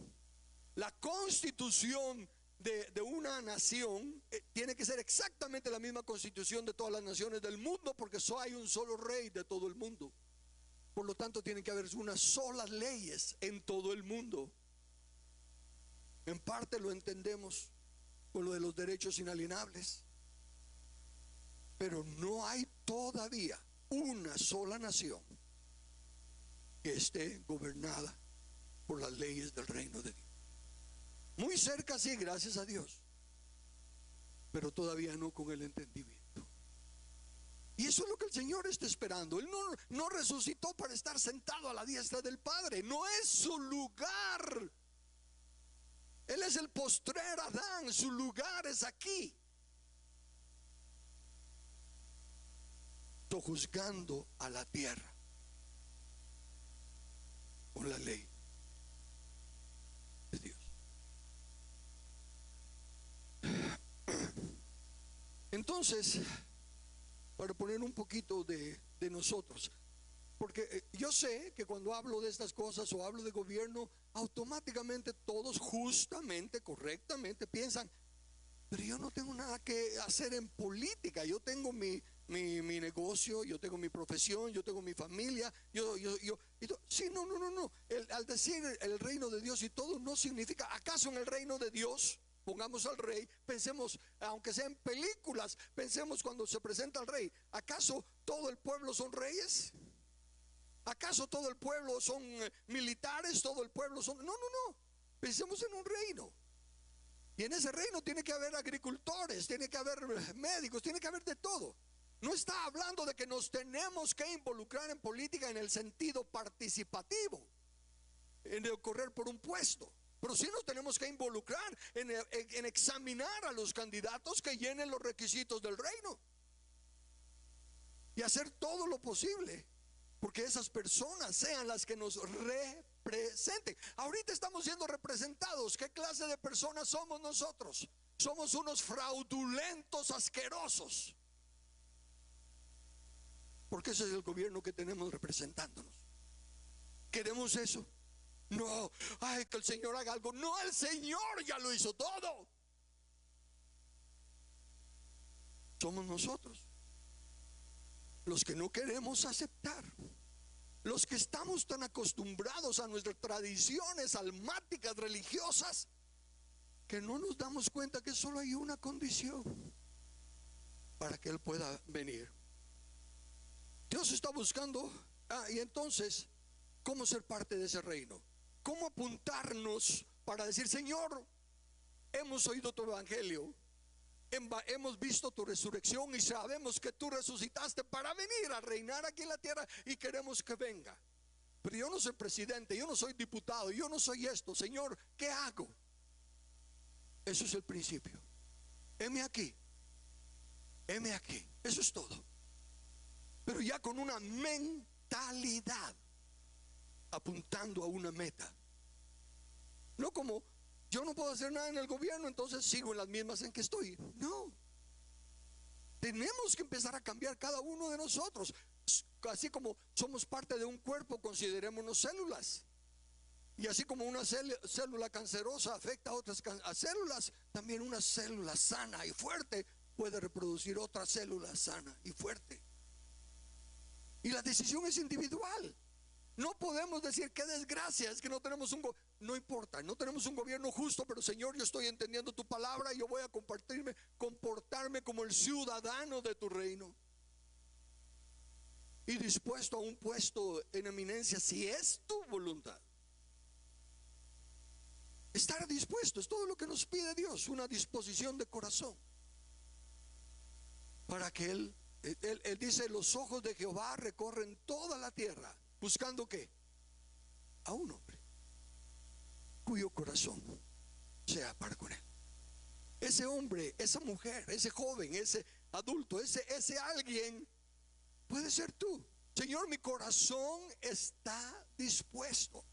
La constitución de una nación tiene que ser exactamente la misma constitución de todas las naciones del mundo, porque solo hay un solo rey de todo el mundo. Por lo tanto, tienen que haber unas solas leyes en todo el mundo. En parte lo entendemos con lo de los derechos inalienables, pero no hay todavía una sola nación que esté gobernada por las leyes del reino de Dios. Muy cerca, sí, gracias a Dios, pero todavía no con el entendimiento. Y eso es lo que el Señor está esperando. Él no resucitó para estar sentado a la diestra del Padre. No es su lugar. Él es el postrer Adán. Su lugar es aquí. Está juzgando a la tierra con la ley de Dios. Entonces, para poner un poquito de nosotros, porque yo sé que cuando hablo de estas cosas o hablo de gobierno, automáticamente todos justamente, correctamente piensan, pero yo no tengo nada que hacer en política. Yo tengo mi negocio, yo tengo mi profesión, yo tengo mi familia. Sí, no. Al decir el reino de Dios y todo, no significa, ¿acaso en el reino de Dios? Pongamos al rey, pensemos, aunque sea en películas, pensemos cuando se presenta al rey, ¿acaso todo el pueblo son reyes? ¿Acaso todo el pueblo son militares? ¿Todo el pueblo son...? No. Pensemos en un reino. Y en ese reino tiene que haber agricultores, tiene que haber médicos, tiene que haber de todo. No está hablando de que nos tenemos que involucrar en política en el sentido participativo, en el correr por un puesto. Pero sí nos tenemos que involucrar en examinar a los candidatos que llenen los requisitos del reino. Y hacer todo lo posible porque esas personas sean las que nos representen. Ahorita estamos siendo representados. ¿Qué clase de personas somos nosotros? Somos unos fraudulentos asquerosos, porque ese es el gobierno que tenemos representándonos. ¿Queremos eso? No, ay, que el Señor haga algo. No, el Señor ya lo hizo todo. Somos nosotros los que no queremos aceptar, los que estamos tan acostumbrados a nuestras tradiciones almáticas religiosas, que no nos damos cuenta que solo hay una condición para que Él pueda venir. Dios está buscando, y entonces, ¿cómo ser parte de ese reino? ¿Cómo apuntarnos para decir, Señor, hemos oído tu evangelio, hemos visto tu resurrección y sabemos que tú resucitaste para venir a reinar aquí en la tierra y queremos que venga? Pero yo no soy presidente, yo no soy diputado, yo no soy esto. Señor, ¿qué hago? Eso es el principio. Heme aquí, eso es todo. Pero ya con una mentalidad apuntando a una meta. No como, yo no puedo hacer nada en el gobierno, entonces sigo en las mismas en que estoy. No. Tenemos que empezar a cambiar cada uno de nosotros. Así como somos parte de un cuerpo, considerémonos células. Y así como una célula cancerosa afecta a otras células, también una célula sana y fuerte puede reproducir otra célula sana y fuerte. Y la decisión es individual. No podemos decir qué desgracia es que no tenemos no importa, no tenemos un gobierno justo, pero Señor, yo estoy entendiendo tu palabra y yo voy a comportarme como el ciudadano de tu reino y dispuesto a un puesto en eminencia si es tu voluntad. Estar dispuesto es todo lo que nos pide Dios, una disposición de corazón para que Él dice, los ojos de Jehová recorren toda la tierra. ¿Buscando qué? A un hombre cuyo corazón sea para con Él. Ese hombre, esa mujer, ese joven, ese adulto, ese alguien puede ser tú. Señor, mi corazón está dispuesto,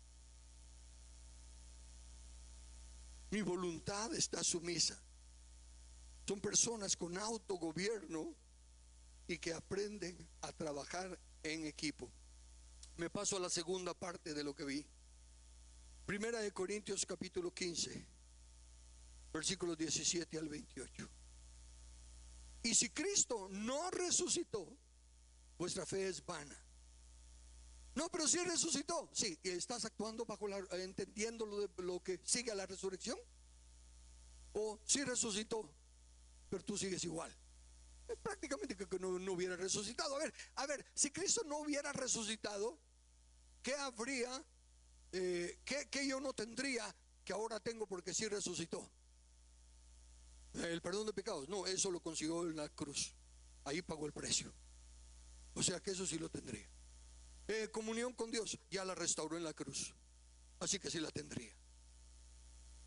mi voluntad está sumisa. Son personas con autogobierno y que aprenden a trabajar en equipo. Me paso a la segunda parte de lo que vi. Primera de Corintios capítulo 15, versículos 17 al 28. Y si Cristo no resucitó, vuestra fe es vana. No, pero si resucitó. Sí, ¿y estás actuando bajo entendiendo lo que sigue a la resurrección? O si resucitó, pero tú sigues igual. Es prácticamente que no hubiera resucitado. A ver, si Cristo no hubiera resucitado, ¿qué habría? ¿Qué yo no tendría que ahora tengo porque sí resucitó? El perdón de pecados. No, eso lo consiguió en la cruz. Ahí pagó el precio. O sea que eso sí lo tendría. Comunión con Dios, ya la restauró en la cruz. Así que sí la tendría.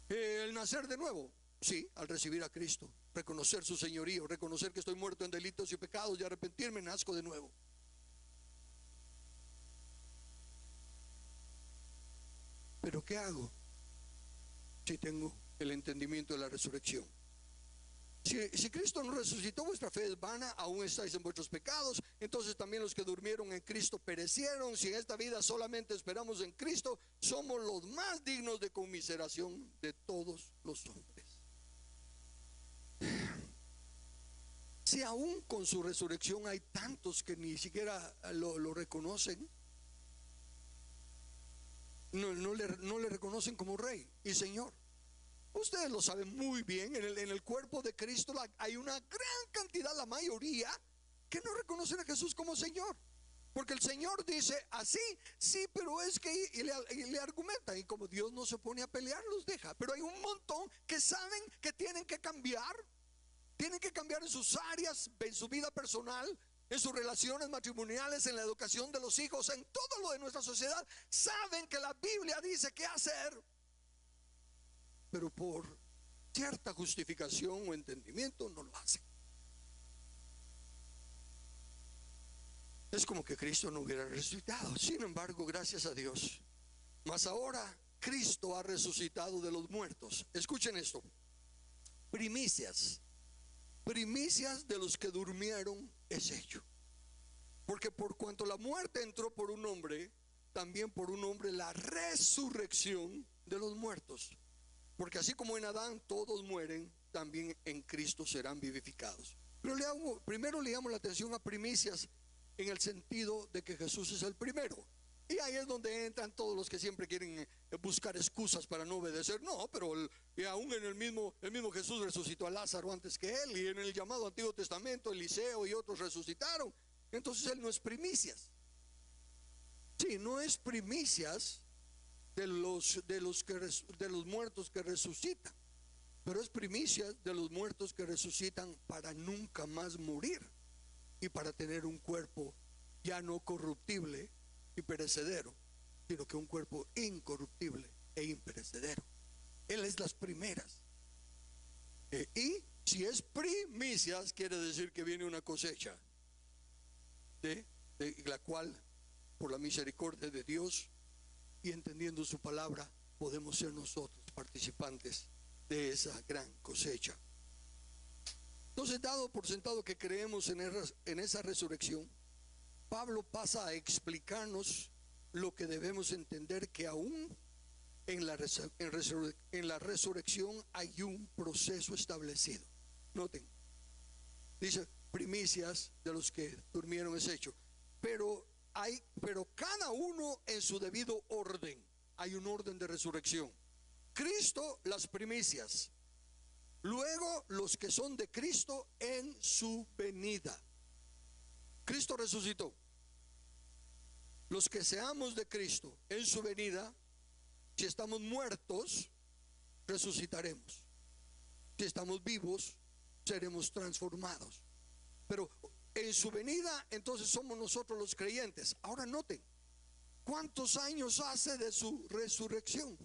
El nacer de nuevo, sí, al recibir a Cristo, reconocer su señorío, reconocer que estoy muerto en delitos y pecados y arrepentirme, nazco de nuevo. Pero ¿qué hago si tengo el entendimiento de la resurrección? Si Cristo no resucitó, vuestra fe es vana, aún estáis en vuestros pecados. Entonces también los que durmieron en Cristo perecieron. Si en esta vida solamente esperamos en Cristo, somos los más dignos de conmiseración de todos los hombres. Si aún con su resurrección hay tantos que ni siquiera lo reconocen, no le reconocen como Rey y Señor. Ustedes lo saben muy bien, en el cuerpo de Cristo hay una gran cantidad, la mayoría, que no reconocen a Jesús como Señor. Porque el Señor dice así, sí, pero es que, y le argumentan, y como Dios no se pone a pelear, los deja. Pero hay un montón que saben que tienen que cambiar en sus áreas, en su vida personal, en sus relaciones matrimoniales, en la educación de los hijos, en todo lo de nuestra sociedad. Saben que la Biblia dice qué hacer, pero por cierta justificación o entendimiento no lo hacen. Es como que Cristo no hubiera resucitado. Sin embargo, gracias a Dios, mas ahora Cristo ha resucitado de los muertos. Escuchen esto: primicias de los que durmieron es hecho. Porque por cuanto la muerte entró por un hombre, también por un hombre la resurrección de los muertos. Porque así como en Adán todos mueren, también en Cristo serán vivificados. Pero primero le llamo la atención a primicias en el sentido de que Jesús es el primero. Y ahí es donde entran todos los que siempre quieren buscar excusas para no obedecer. No, pero aún en el mismo Jesús resucitó a Lázaro antes que él. Y en el llamado Antiguo Testamento, Eliseo y otros resucitaron. Entonces él no es primicias. Sí, no es primicias de los muertos que resucitan, pero es primicia de los muertos que resucitan para nunca más morir y para tener un cuerpo ya no corruptible y perecedero, sino que un cuerpo incorruptible e imperecedero. Él es las primeras. Y si es primicias, quiere decir que viene una cosecha de la cual, por la misericordia de Dios y entendiendo su palabra, podemos ser nosotros participantes de esa gran cosecha. Entonces, dado por sentado que creemos en esa resurrección, Pablo pasa a explicarnos lo que debemos entender, que aún en la resurrección hay un proceso establecido. Noten, dice primicias de los que durmieron es hecho, pero cada uno en su debido orden. Hay un orden de resurrección. Cristo, las primicias. Luego los que son de Cristo en su venida. Cristo resucitó. Los que seamos de Cristo en su venida, si estamos muertos, resucitaremos. Si estamos vivos, seremos transformados. Pero en su venida, entonces somos nosotros los creyentes. Ahora noten, ¿cuántos años hace de su resurrección?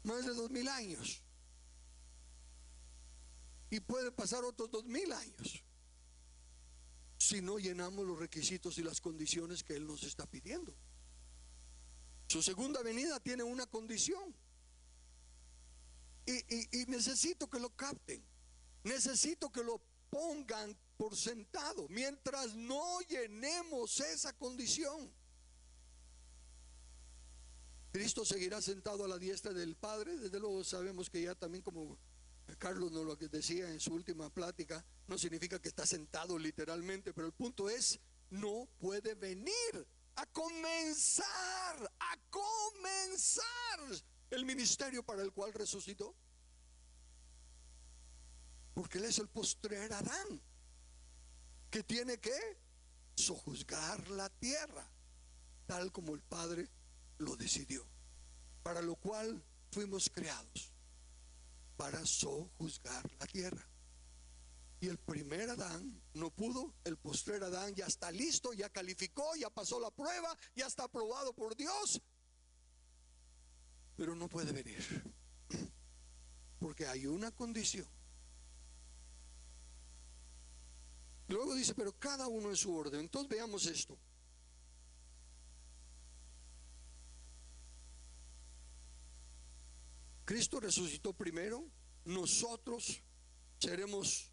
Más de 2000 años. Y puede pasar otros 2000 años si no llenamos los requisitos y las condiciones que Él nos está pidiendo. Su segunda venida tiene una condición. Y necesito que lo capten. Necesito que lo pongan por sentado mientras no llenemos esa condición. Cristo seguirá sentado a la diestra del Padre. Desde luego sabemos que ya también, como Carlos nos lo decía en su última plática, no significa que está sentado literalmente, pero el punto es, no puede venir a comenzar el ministerio para el cual resucitó, porque Él es el postrer Adán, que tiene que sojuzgar la tierra, tal como el Padre lo decidió, para lo cual fuimos creados, para sojuzgar la tierra. Y el primer Adán no pudo, el postrer Adán ya está listo, ya calificó, ya pasó la prueba, ya está aprobado por Dios, pero no puede venir, porque hay una condición. Luego dice, pero cada uno en su orden. Entonces veamos esto. Cristo resucitó primero, nosotros seremos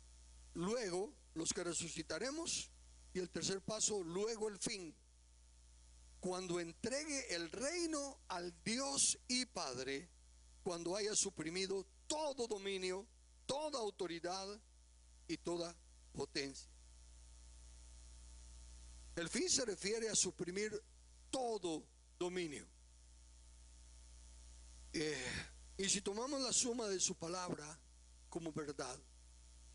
luego los que resucitaremos, y el tercer paso, luego el fin, cuando entregue el reino al Dios y Padre, cuando haya suprimido todo dominio, toda autoridad y toda potencia. El fin se refiere a suprimir todo dominio. Y si tomamos la suma de su palabra como verdad,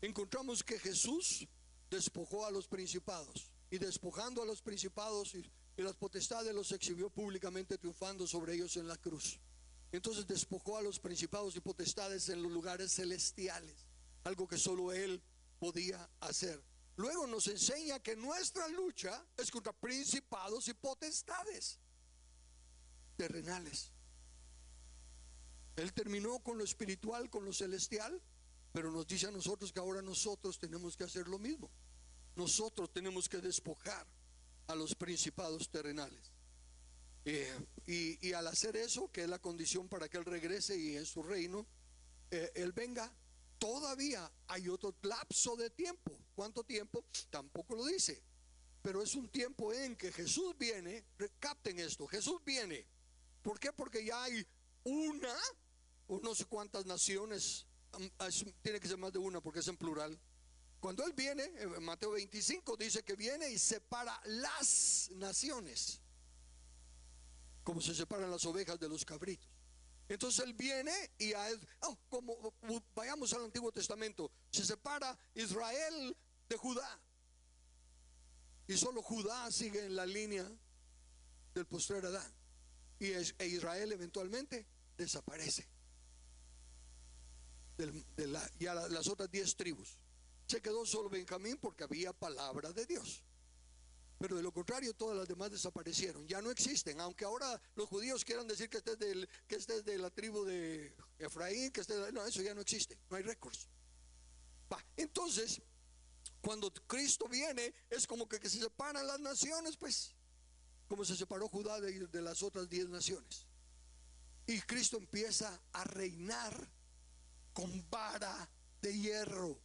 encontramos que Jesús despojó a los principados, y despojando a los principados y las potestades los exhibió públicamente, triunfando sobre ellos en la cruz. Entonces despojó a los principados y potestades en los lugares celestiales, algo que solo Él podía hacer. Luego nos enseña que nuestra lucha es contra principados y potestades terrenales. Él terminó con lo espiritual, con lo celestial, pero nos dice a nosotros que ahora nosotros tenemos que hacer lo mismo. Nosotros tenemos que despojar a los principados terrenales. Y al hacer eso, que es la condición para que Él regrese y en su reino, Él venga, todavía hay otro lapso de tiempo. ¿Cuánto tiempo? Tampoco lo dice, pero es un tiempo en que Jesús viene. Capten esto, Jesús viene. ¿Por qué? Porque ya hay una, o no sé cuántas naciones, tiene que ser más de una porque es en plural. Cuando Él viene, en Mateo 25 dice que viene y separa las naciones, como se separan las ovejas de los cabritos. Entonces Él viene y como vayamos al Antiguo Testamento, se separa Israel de Judá, y solo Judá sigue en la línea del postrer Adán, e Israel eventualmente desaparece ya las otras 10 tribus. Se quedó solo Benjamín porque había palabra de Dios, pero de lo contrario todas las demás desaparecieron, ya no existen. Aunque ahora los judíos quieran decir que este es de la tribu de Efraín, no, eso ya no existe, no hay récords. Entonces, cuando Cristo viene, es como que se separan las naciones, pues, como se separó Judá de las otras 10 naciones. Y Cristo empieza a reinar con vara de hierro.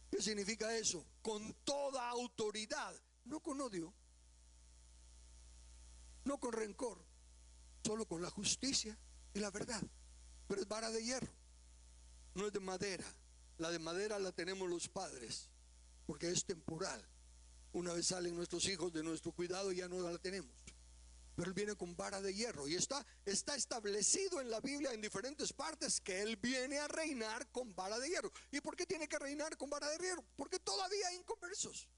¿Qué significa eso? Con toda autoridad, no con odio, no con rencor, solo con la justicia y la verdad. Pero es vara de hierro, no es de madera. La de madera la tenemos los padres, porque es temporal. Una vez salen nuestros hijos de nuestro cuidado, ya no la tenemos. Pero Él viene con vara de hierro, y está establecido en la Biblia en diferentes partes que Él viene a reinar con vara de hierro. ¿Y por qué tiene que reinar con vara de hierro? Porque todavía hay inconversos,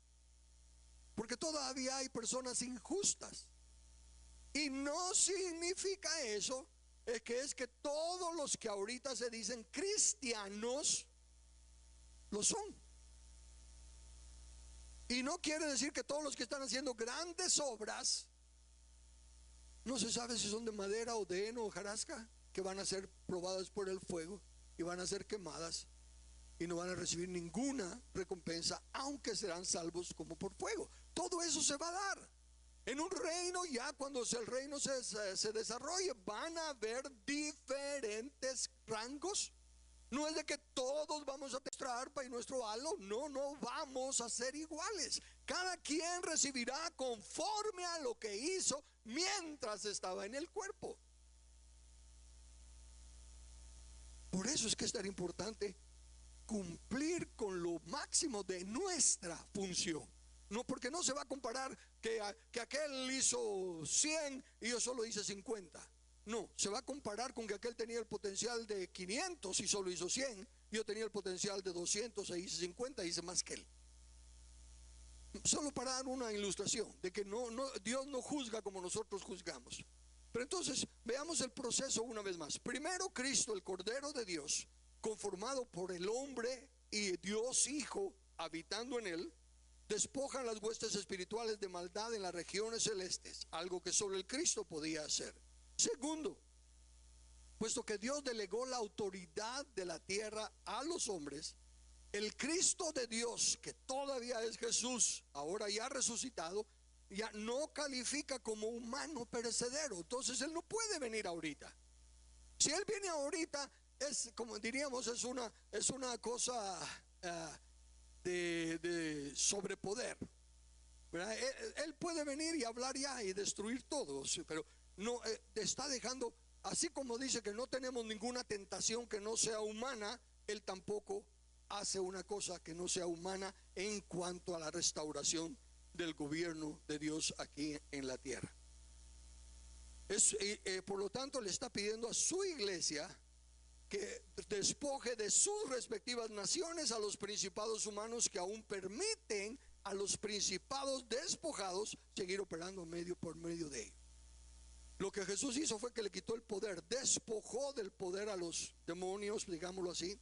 porque todavía hay personas injustas. Y no significa eso es que todos los que ahorita se dicen cristianos lo son. Y no quiere decir que todos los que están haciendo grandes obras, no se sabe si son de madera o de heno o hojarasca, que van a ser probadas por el fuego y van a ser quemadas y no van a recibir ninguna recompensa, aunque serán salvos como por fuego. Todo eso se va a dar en un reino. Ya cuando el reino se desarrolle, van a haber diferentes rangos. No es de que todos vamos a nuestra arpa y nuestro halo, no vamos a ser iguales. Cada quien recibirá conforme a lo que hizo mientras estaba en el cuerpo. Por eso es que es tan importante cumplir con lo máximo de nuestra función. No, porque no se va a comparar que aquel hizo 100 y yo solo hice 50. No, se va a comparar con que aquel tenía el potencial de 500 y solo hizo 100. Yo tenía el potencial de 200 e hice 50 y hice más que él. Solo para dar una ilustración de que Dios no juzga como nosotros juzgamos. Pero entonces veamos el proceso una vez más. Primero, Cristo, el Cordero de Dios, conformado por el hombre y Dios Hijo habitando en él, despojan las huestes espirituales de maldad en las regiones celestes, algo que solo el Cristo podía hacer. Segundo, puesto que Dios delegó la autoridad de la tierra a los hombres, el Cristo de Dios, que todavía es Jesús, ahora ya resucitado, ya no califica como humano perecedero. Entonces él no puede venir ahorita. Si él viene ahorita, es como diríamos, es una cosa de sobrepoder, ¿verdad? Él puede venir y hablar ya y destruir todo, pero no está dejando, así como dice que no tenemos ninguna tentación que no sea humana, él tampoco hace una cosa que no sea humana en cuanto a la restauración del gobierno de Dios aquí en la tierra. Por lo tanto, le está pidiendo a su iglesia que despoje de sus respectivas naciones a los principados humanos que aún permiten a los principados despojados seguir operando por medio de ellos. Lo que Jesús hizo fue que le quitó el poder, despojó del poder a los demonios, digámoslo así,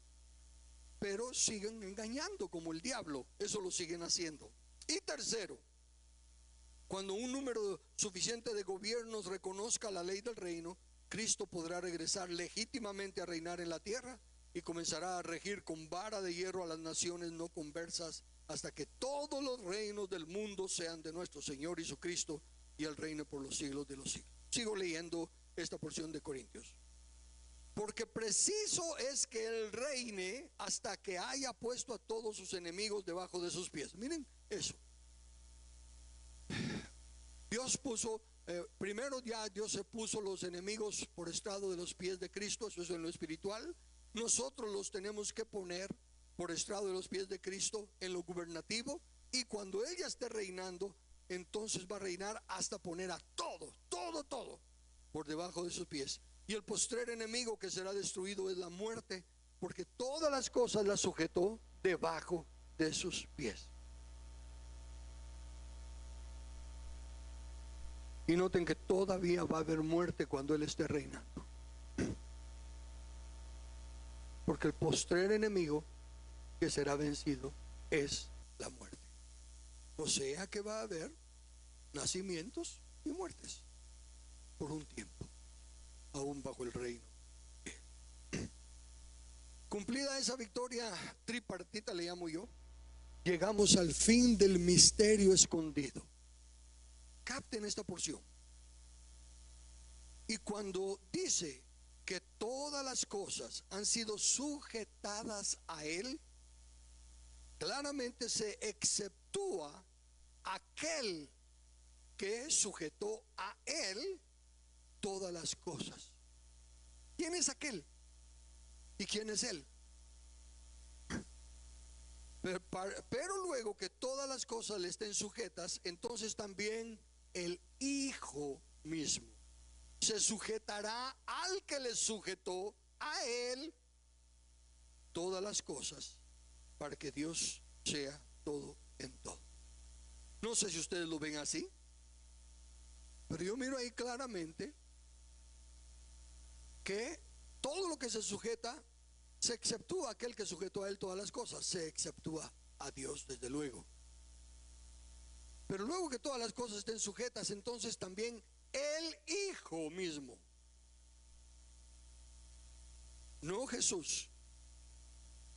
pero siguen engañando como el diablo, eso lo siguen haciendo. Y tercero, cuando un número suficiente de gobiernos reconozca la ley del reino, Cristo podrá regresar legítimamente a reinar en la tierra y comenzará a regir con vara de hierro a las naciones no conversas hasta que todos los reinos del mundo sean de nuestro Señor Jesucristo y Él reine por los siglos de los siglos. Sigo leyendo esta porción de Corintios. Porque preciso es que Él reine hasta que haya puesto a todos sus enemigos debajo de sus pies. Miren eso. Dios puso, primero ya Dios se puso los enemigos por estrado de los pies de Cristo, eso es en lo espiritual. Nosotros los tenemos que poner por estrado de los pies de Cristo en lo gubernativo, y cuando Él ya esté reinando, entonces va a reinar hasta poner a todo por debajo de sus pies. Y el postrer enemigo que será destruido es la muerte, porque todas las cosas las sujetó debajo de sus pies. Y noten que todavía va a haber muerte cuando Él esté reinando, porque el postrer enemigo que será vencido es la muerte. O sea que va a haber nacimientos y muertes por un tiempo, aún bajo el reino. Cumplida esa victoria tripartita, le llamo yo, llegamos al fin del misterio escondido. Capten esta porción. Y cuando dice que todas las cosas han sido sujetadas a Él, claramente se exceptúa aquel que sujetó a Él todas las cosas. ¿Quién es aquel? ¿Y quién es Él? Pero luego que todas las cosas le estén sujetas, entonces también el Hijo mismo se sujetará al que le sujetó a Él todas las cosas, para que Dios sea todo en todo. No sé si ustedes lo ven así, pero yo miro ahí claramente que todo lo que se sujeta, se exceptúa aquel que sujetó a Él todas las cosas, se exceptúa a Dios desde luego. Pero luego que todas las cosas estén sujetas, entonces también el Hijo mismo, no Jesús,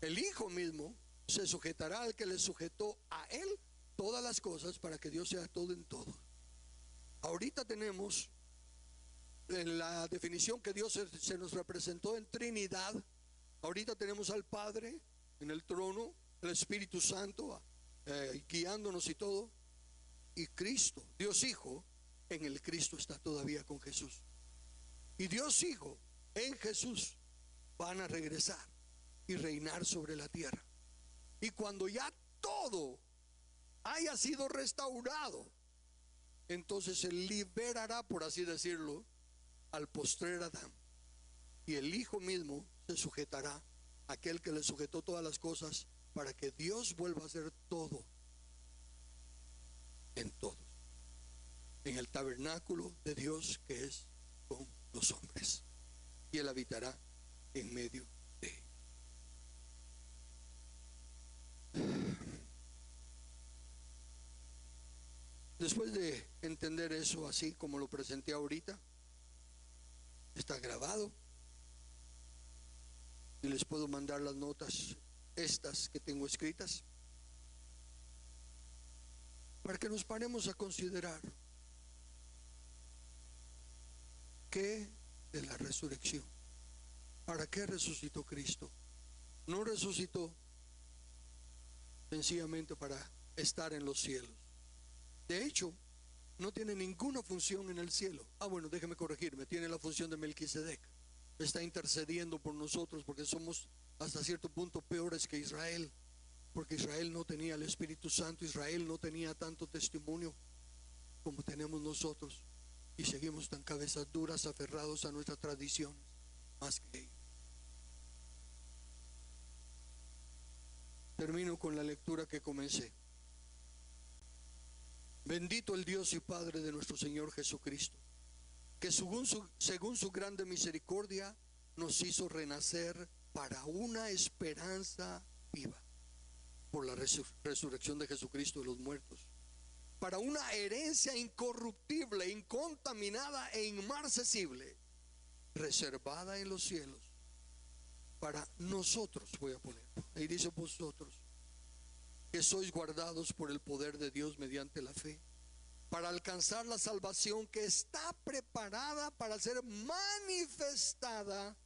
el Hijo mismo se sujetará al que le sujetó a Él todas las cosas, para que Dios sea todo en todo. Ahorita tenemos en la definición que Dios se nos representó en Trinidad. Ahorita tenemos al Padre en el trono, el Espíritu Santo guiándonos y todo, y Cristo, Dios Hijo, en el Cristo está todavía con Jesús. Y Dios Hijo en Jesús van a regresar y reinar sobre la tierra. Y cuando ya todo haya sido restaurado, entonces Él liberará, por así decirlo, al postrer Adán. Y el Hijo mismo se sujetará a aquel que le sujetó todas las cosas, para que Dios vuelva a hacer todo en todos, en el tabernáculo de Dios que es con los hombres, y Él habitará en medio de ellos. Después de entender eso así como lo presenté ahorita, está grabado y les puedo mandar las notas estas que tengo escritas, para que nos paremos a considerar qué de la resurrección. ¿Para qué resucitó Cristo? No resucitó sencillamente para estar en los cielos. De hecho, no tiene ninguna función en el cielo. Bueno, déjeme corregirme, tiene la función de Melquisedec. Está intercediendo por nosotros, porque somos hasta cierto punto peores que Israel, porque Israel no tenía el Espíritu Santo, Israel no tenía tanto testimonio como tenemos nosotros, y seguimos tan cabezas duras, aferrados a nuestra tradición más que ellos. Termino con la lectura que comencé. Bendito el Dios y Padre de nuestro Señor Jesucristo, que según su grande misericordia nos hizo renacer para una esperanza viva por la resurrección de Jesucristo de los muertos, para una herencia incorruptible, incontaminada e inmarcesible, reservada en los cielos para nosotros. Voy a poner, ahí dice vosotros, que sois guardados por el poder de Dios mediante la fe, para alcanzar la salvación que está preparada para ser manifestada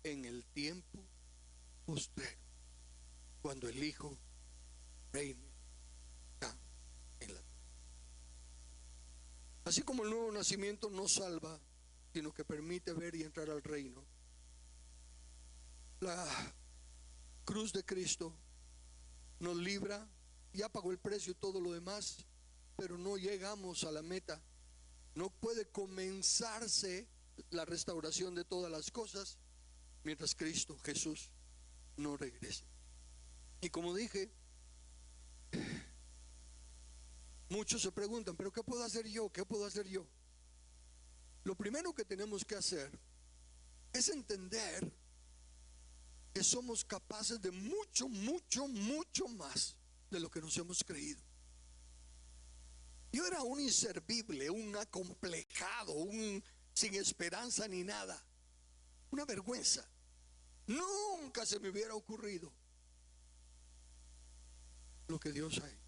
en el tiempo postrero, cuando el Hijo reine acá en la tierra. Así como el nuevo nacimiento no salva, sino que permite ver y entrar al reino, la cruz de Cristo nos libra, ya pagó el precio y todo lo demás, pero no llegamos a la meta. No puede comenzarse la restauración de todas las cosas mientras Cristo Jesús no regrese. Y como dije, muchos se preguntan, ¿pero qué puedo hacer yo? ¿Qué puedo hacer yo? Lo primero que tenemos que hacer es entender que somos capaces de mucho, mucho, mucho más de lo que nos hemos creído. Yo era un inservible, un acomplejado, un sin esperanza ni nada, una vergüenza. Nunca se me hubiera ocurrido lo que Dios ha hecho.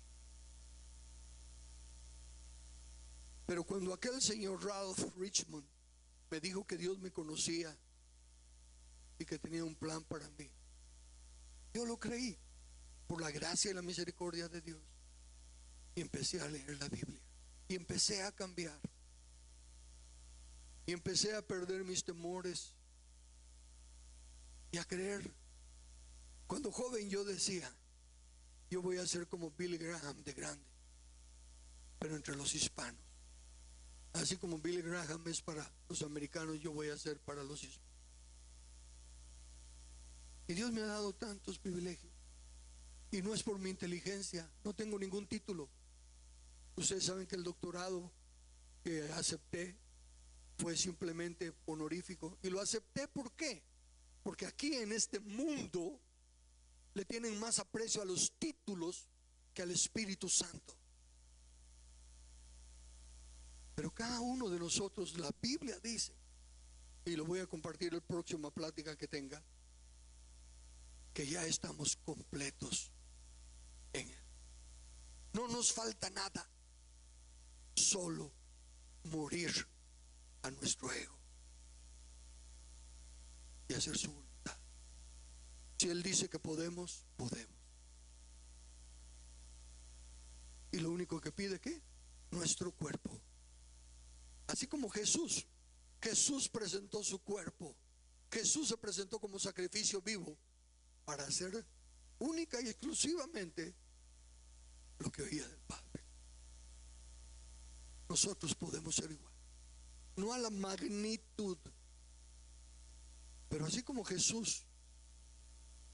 Pero cuando aquel señor Ralph Richmond me dijo que Dios me conocía y que tenía un plan para mí, yo lo creí por la gracia y la misericordia de Dios, y empecé a leer la Biblia y empecé a cambiar y empecé a perder mis temores y a creer. Cuando joven yo decía, yo voy a ser como Billy Graham de grande, pero entre los hispanos. Así como Billy Graham es para los americanos, yo voy a ser para los hispanos. Y Dios me ha dado tantos privilegios, y no es por mi inteligencia, no tengo ningún título. Ustedes saben que el doctorado que acepté fue simplemente honorífico, y lo acepté. ¿Por qué? Porque aquí en este mundo le tienen más aprecio a los títulos que al Espíritu Santo. Pero cada uno de nosotros, la Biblia dice, y lo voy a compartir en la próxima plática que tenga, que ya estamos completos en Él. No nos falta nada, solo morir a nuestro ego y hacer su voluntad. Si Él dice que podemos, podemos. Y lo único que pide, ¿qué? Nuestro cuerpo. Así como Jesús presentó su cuerpo Jesús se presentó como sacrificio vivo para hacer única y exclusivamente lo que oía del Padre. Nosotros podemos ser igual, no a la magnitud, pero así como Jesús,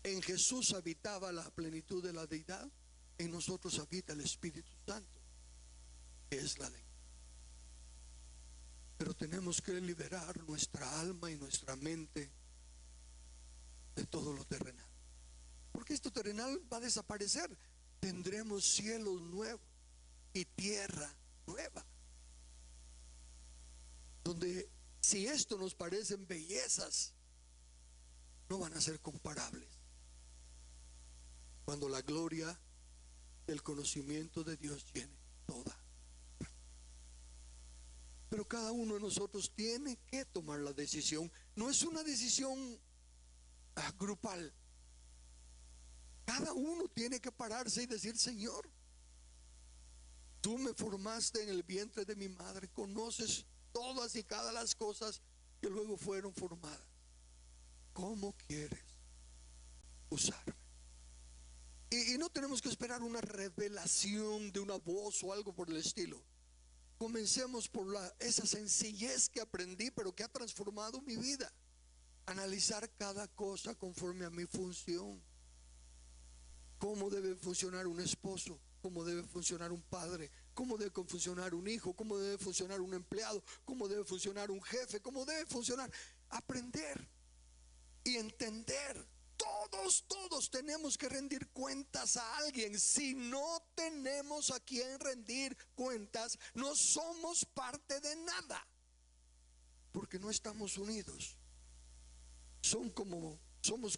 en Jesús habitaba la plenitud de la deidad, en nosotros habita el Espíritu Santo, que es la deidad. Pero tenemos que liberar nuestra alma y nuestra mente de todo lo terrenal, porque esto terrenal va a desaparecer. Tendremos cielos nuevos y tierra nueva, donde si esto nos parecen bellezas, no van a ser comparables cuando la gloria del conocimiento de Dios llene toda. Pero cada uno de nosotros tiene que tomar la decisión. No es una decisión grupal. Cada uno tiene que pararse y decir: Señor, tú me formaste en el vientre de mi madre, conoces todas y cada las cosas que luego fueron formadas. ¿Cómo quieres usarme? Y no tenemos que esperar una revelación de una voz o algo por el estilo. Comencemos por esa sencillez que aprendí, pero que ha transformado mi vida. Analizar cada cosa conforme a mi función. Cómo debe funcionar un esposo, cómo debe funcionar un padre, cómo debe funcionar un hijo, cómo debe funcionar un empleado, cómo debe funcionar un jefe, cómo debe funcionar. Aprender y entender. Todos tenemos que rendir cuentas a alguien. Si no tenemos a quien rendir cuentas, no somos parte de nada, porque no estamos unidos. Somos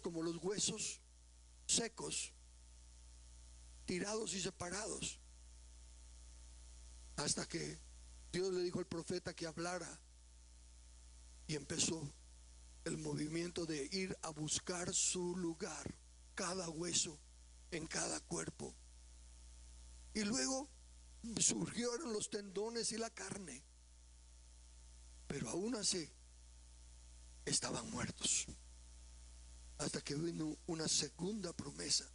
como los huesos secos, tirados y separados, hasta que Dios le dijo al profeta que hablara, y empezó el movimiento de ir a buscar su lugar, cada hueso en cada cuerpo. Y luego surgieron los tendones y la carne, pero aún así estaban muertos, hasta que vino una segunda promesa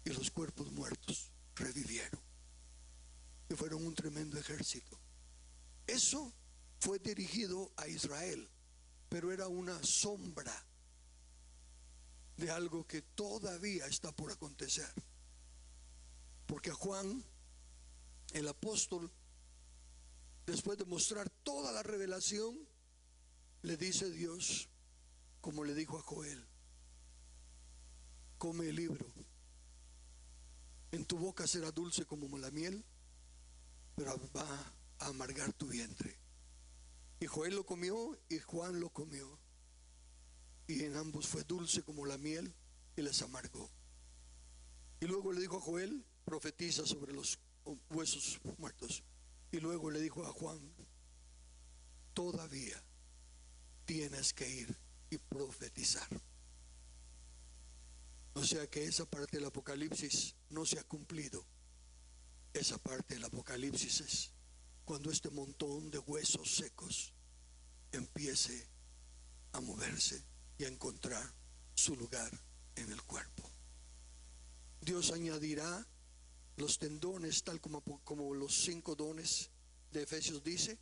y los cuerpos muertos revivieron y fueron un tremendo ejército. Eso fue dirigido a Israel, pero era una sombra de algo que todavía está por acontecer. Porque a Juan, el apóstol, después de mostrar toda la revelación, le dice Dios, como le dijo a Joel: come el libro, en tu boca será dulce como la miel, pero va a amargar tu vientre. Y Joel lo comió y Juan lo comió, y en ambos fue dulce como la miel y les amargó. Y luego le dijo a Joel: profetiza sobre los huesos muertos. Y luego le dijo a Juan: todavía tienes que ir y profetizar. O sea que esa parte del Apocalipsis no se ha cumplido. Esa parte del Apocalipsis es cuando este montón de huesos secos empiece a moverse y a encontrar su lugar en el cuerpo. Dios añadirá los tendones, tal como los 5 dones de Efesios dice,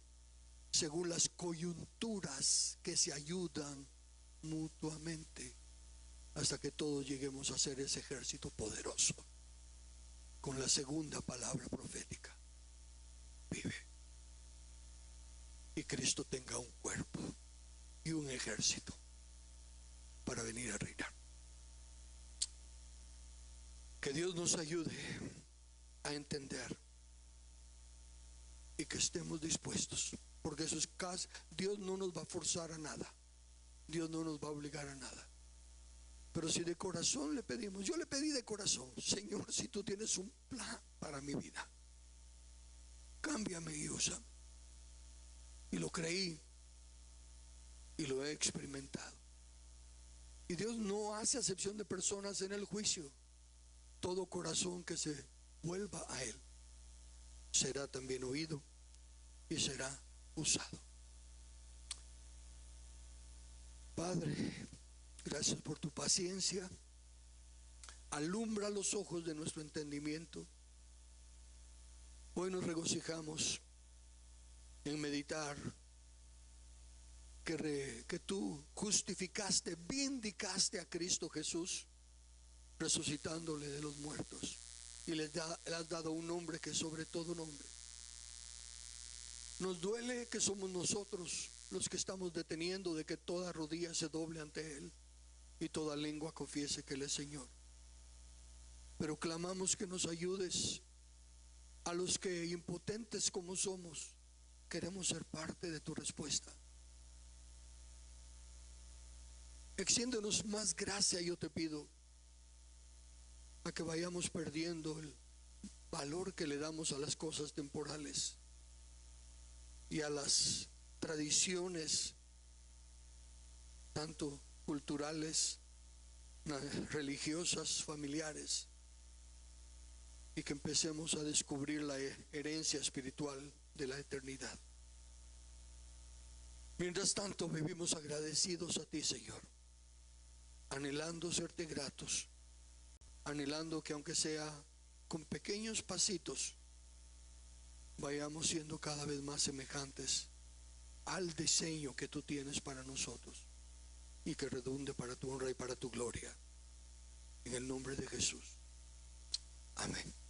según las coyunturas que se ayudan mutuamente, hasta que todos lleguemos a ser ese ejército poderoso, con la segunda palabra profética: vive. Y Cristo tenga un cuerpo y un ejército para venir a reinar. Que Dios nos ayude a entender y que estemos dispuestos, porque eso es casi, Dios no nos va a forzar a nada, Dios no nos va a obligar a nada. Pero si de corazón le pedimos, yo le pedí de corazón: Señor, si tú tienes un plan para mi vida, cámbiame y úsame. Y lo creí y lo he experimentado. Y Dios no hace acepción de personas en el juicio. Todo corazón que se vuelva a Él será también oído y será usado. Padre, gracias por tu paciencia. Alumbra los ojos de nuestro entendimiento. Hoy nos regocijamos en meditar que tú justificaste, vindicaste a Cristo Jesús, resucitándole de los muertos, y le has dado un nombre que es sobre todo nombre. Nos duele que somos nosotros los que estamos deteniendo de que toda rodilla se doble ante Él y toda lengua confiese que Él es Señor. Pero clamamos que nos ayudes a los que, impotentes como somos, queremos ser parte de tu respuesta. Extiéndenos más gracia, yo te pido, a que vayamos perdiendo el valor que le damos a las cosas temporales y a las tradiciones, tanto culturales, religiosas, familiares, y que empecemos a descubrir la herencia espiritual de la eternidad. Mientras tanto, vivimos agradecidos a ti, Señor, anhelando serte gratos, anhelando que aunque sea con pequeños pasitos, vayamos siendo cada vez más semejantes al diseño que tú tienes para nosotros, y que redunde para tu honra y para tu gloria. En el nombre de Jesús. Amén.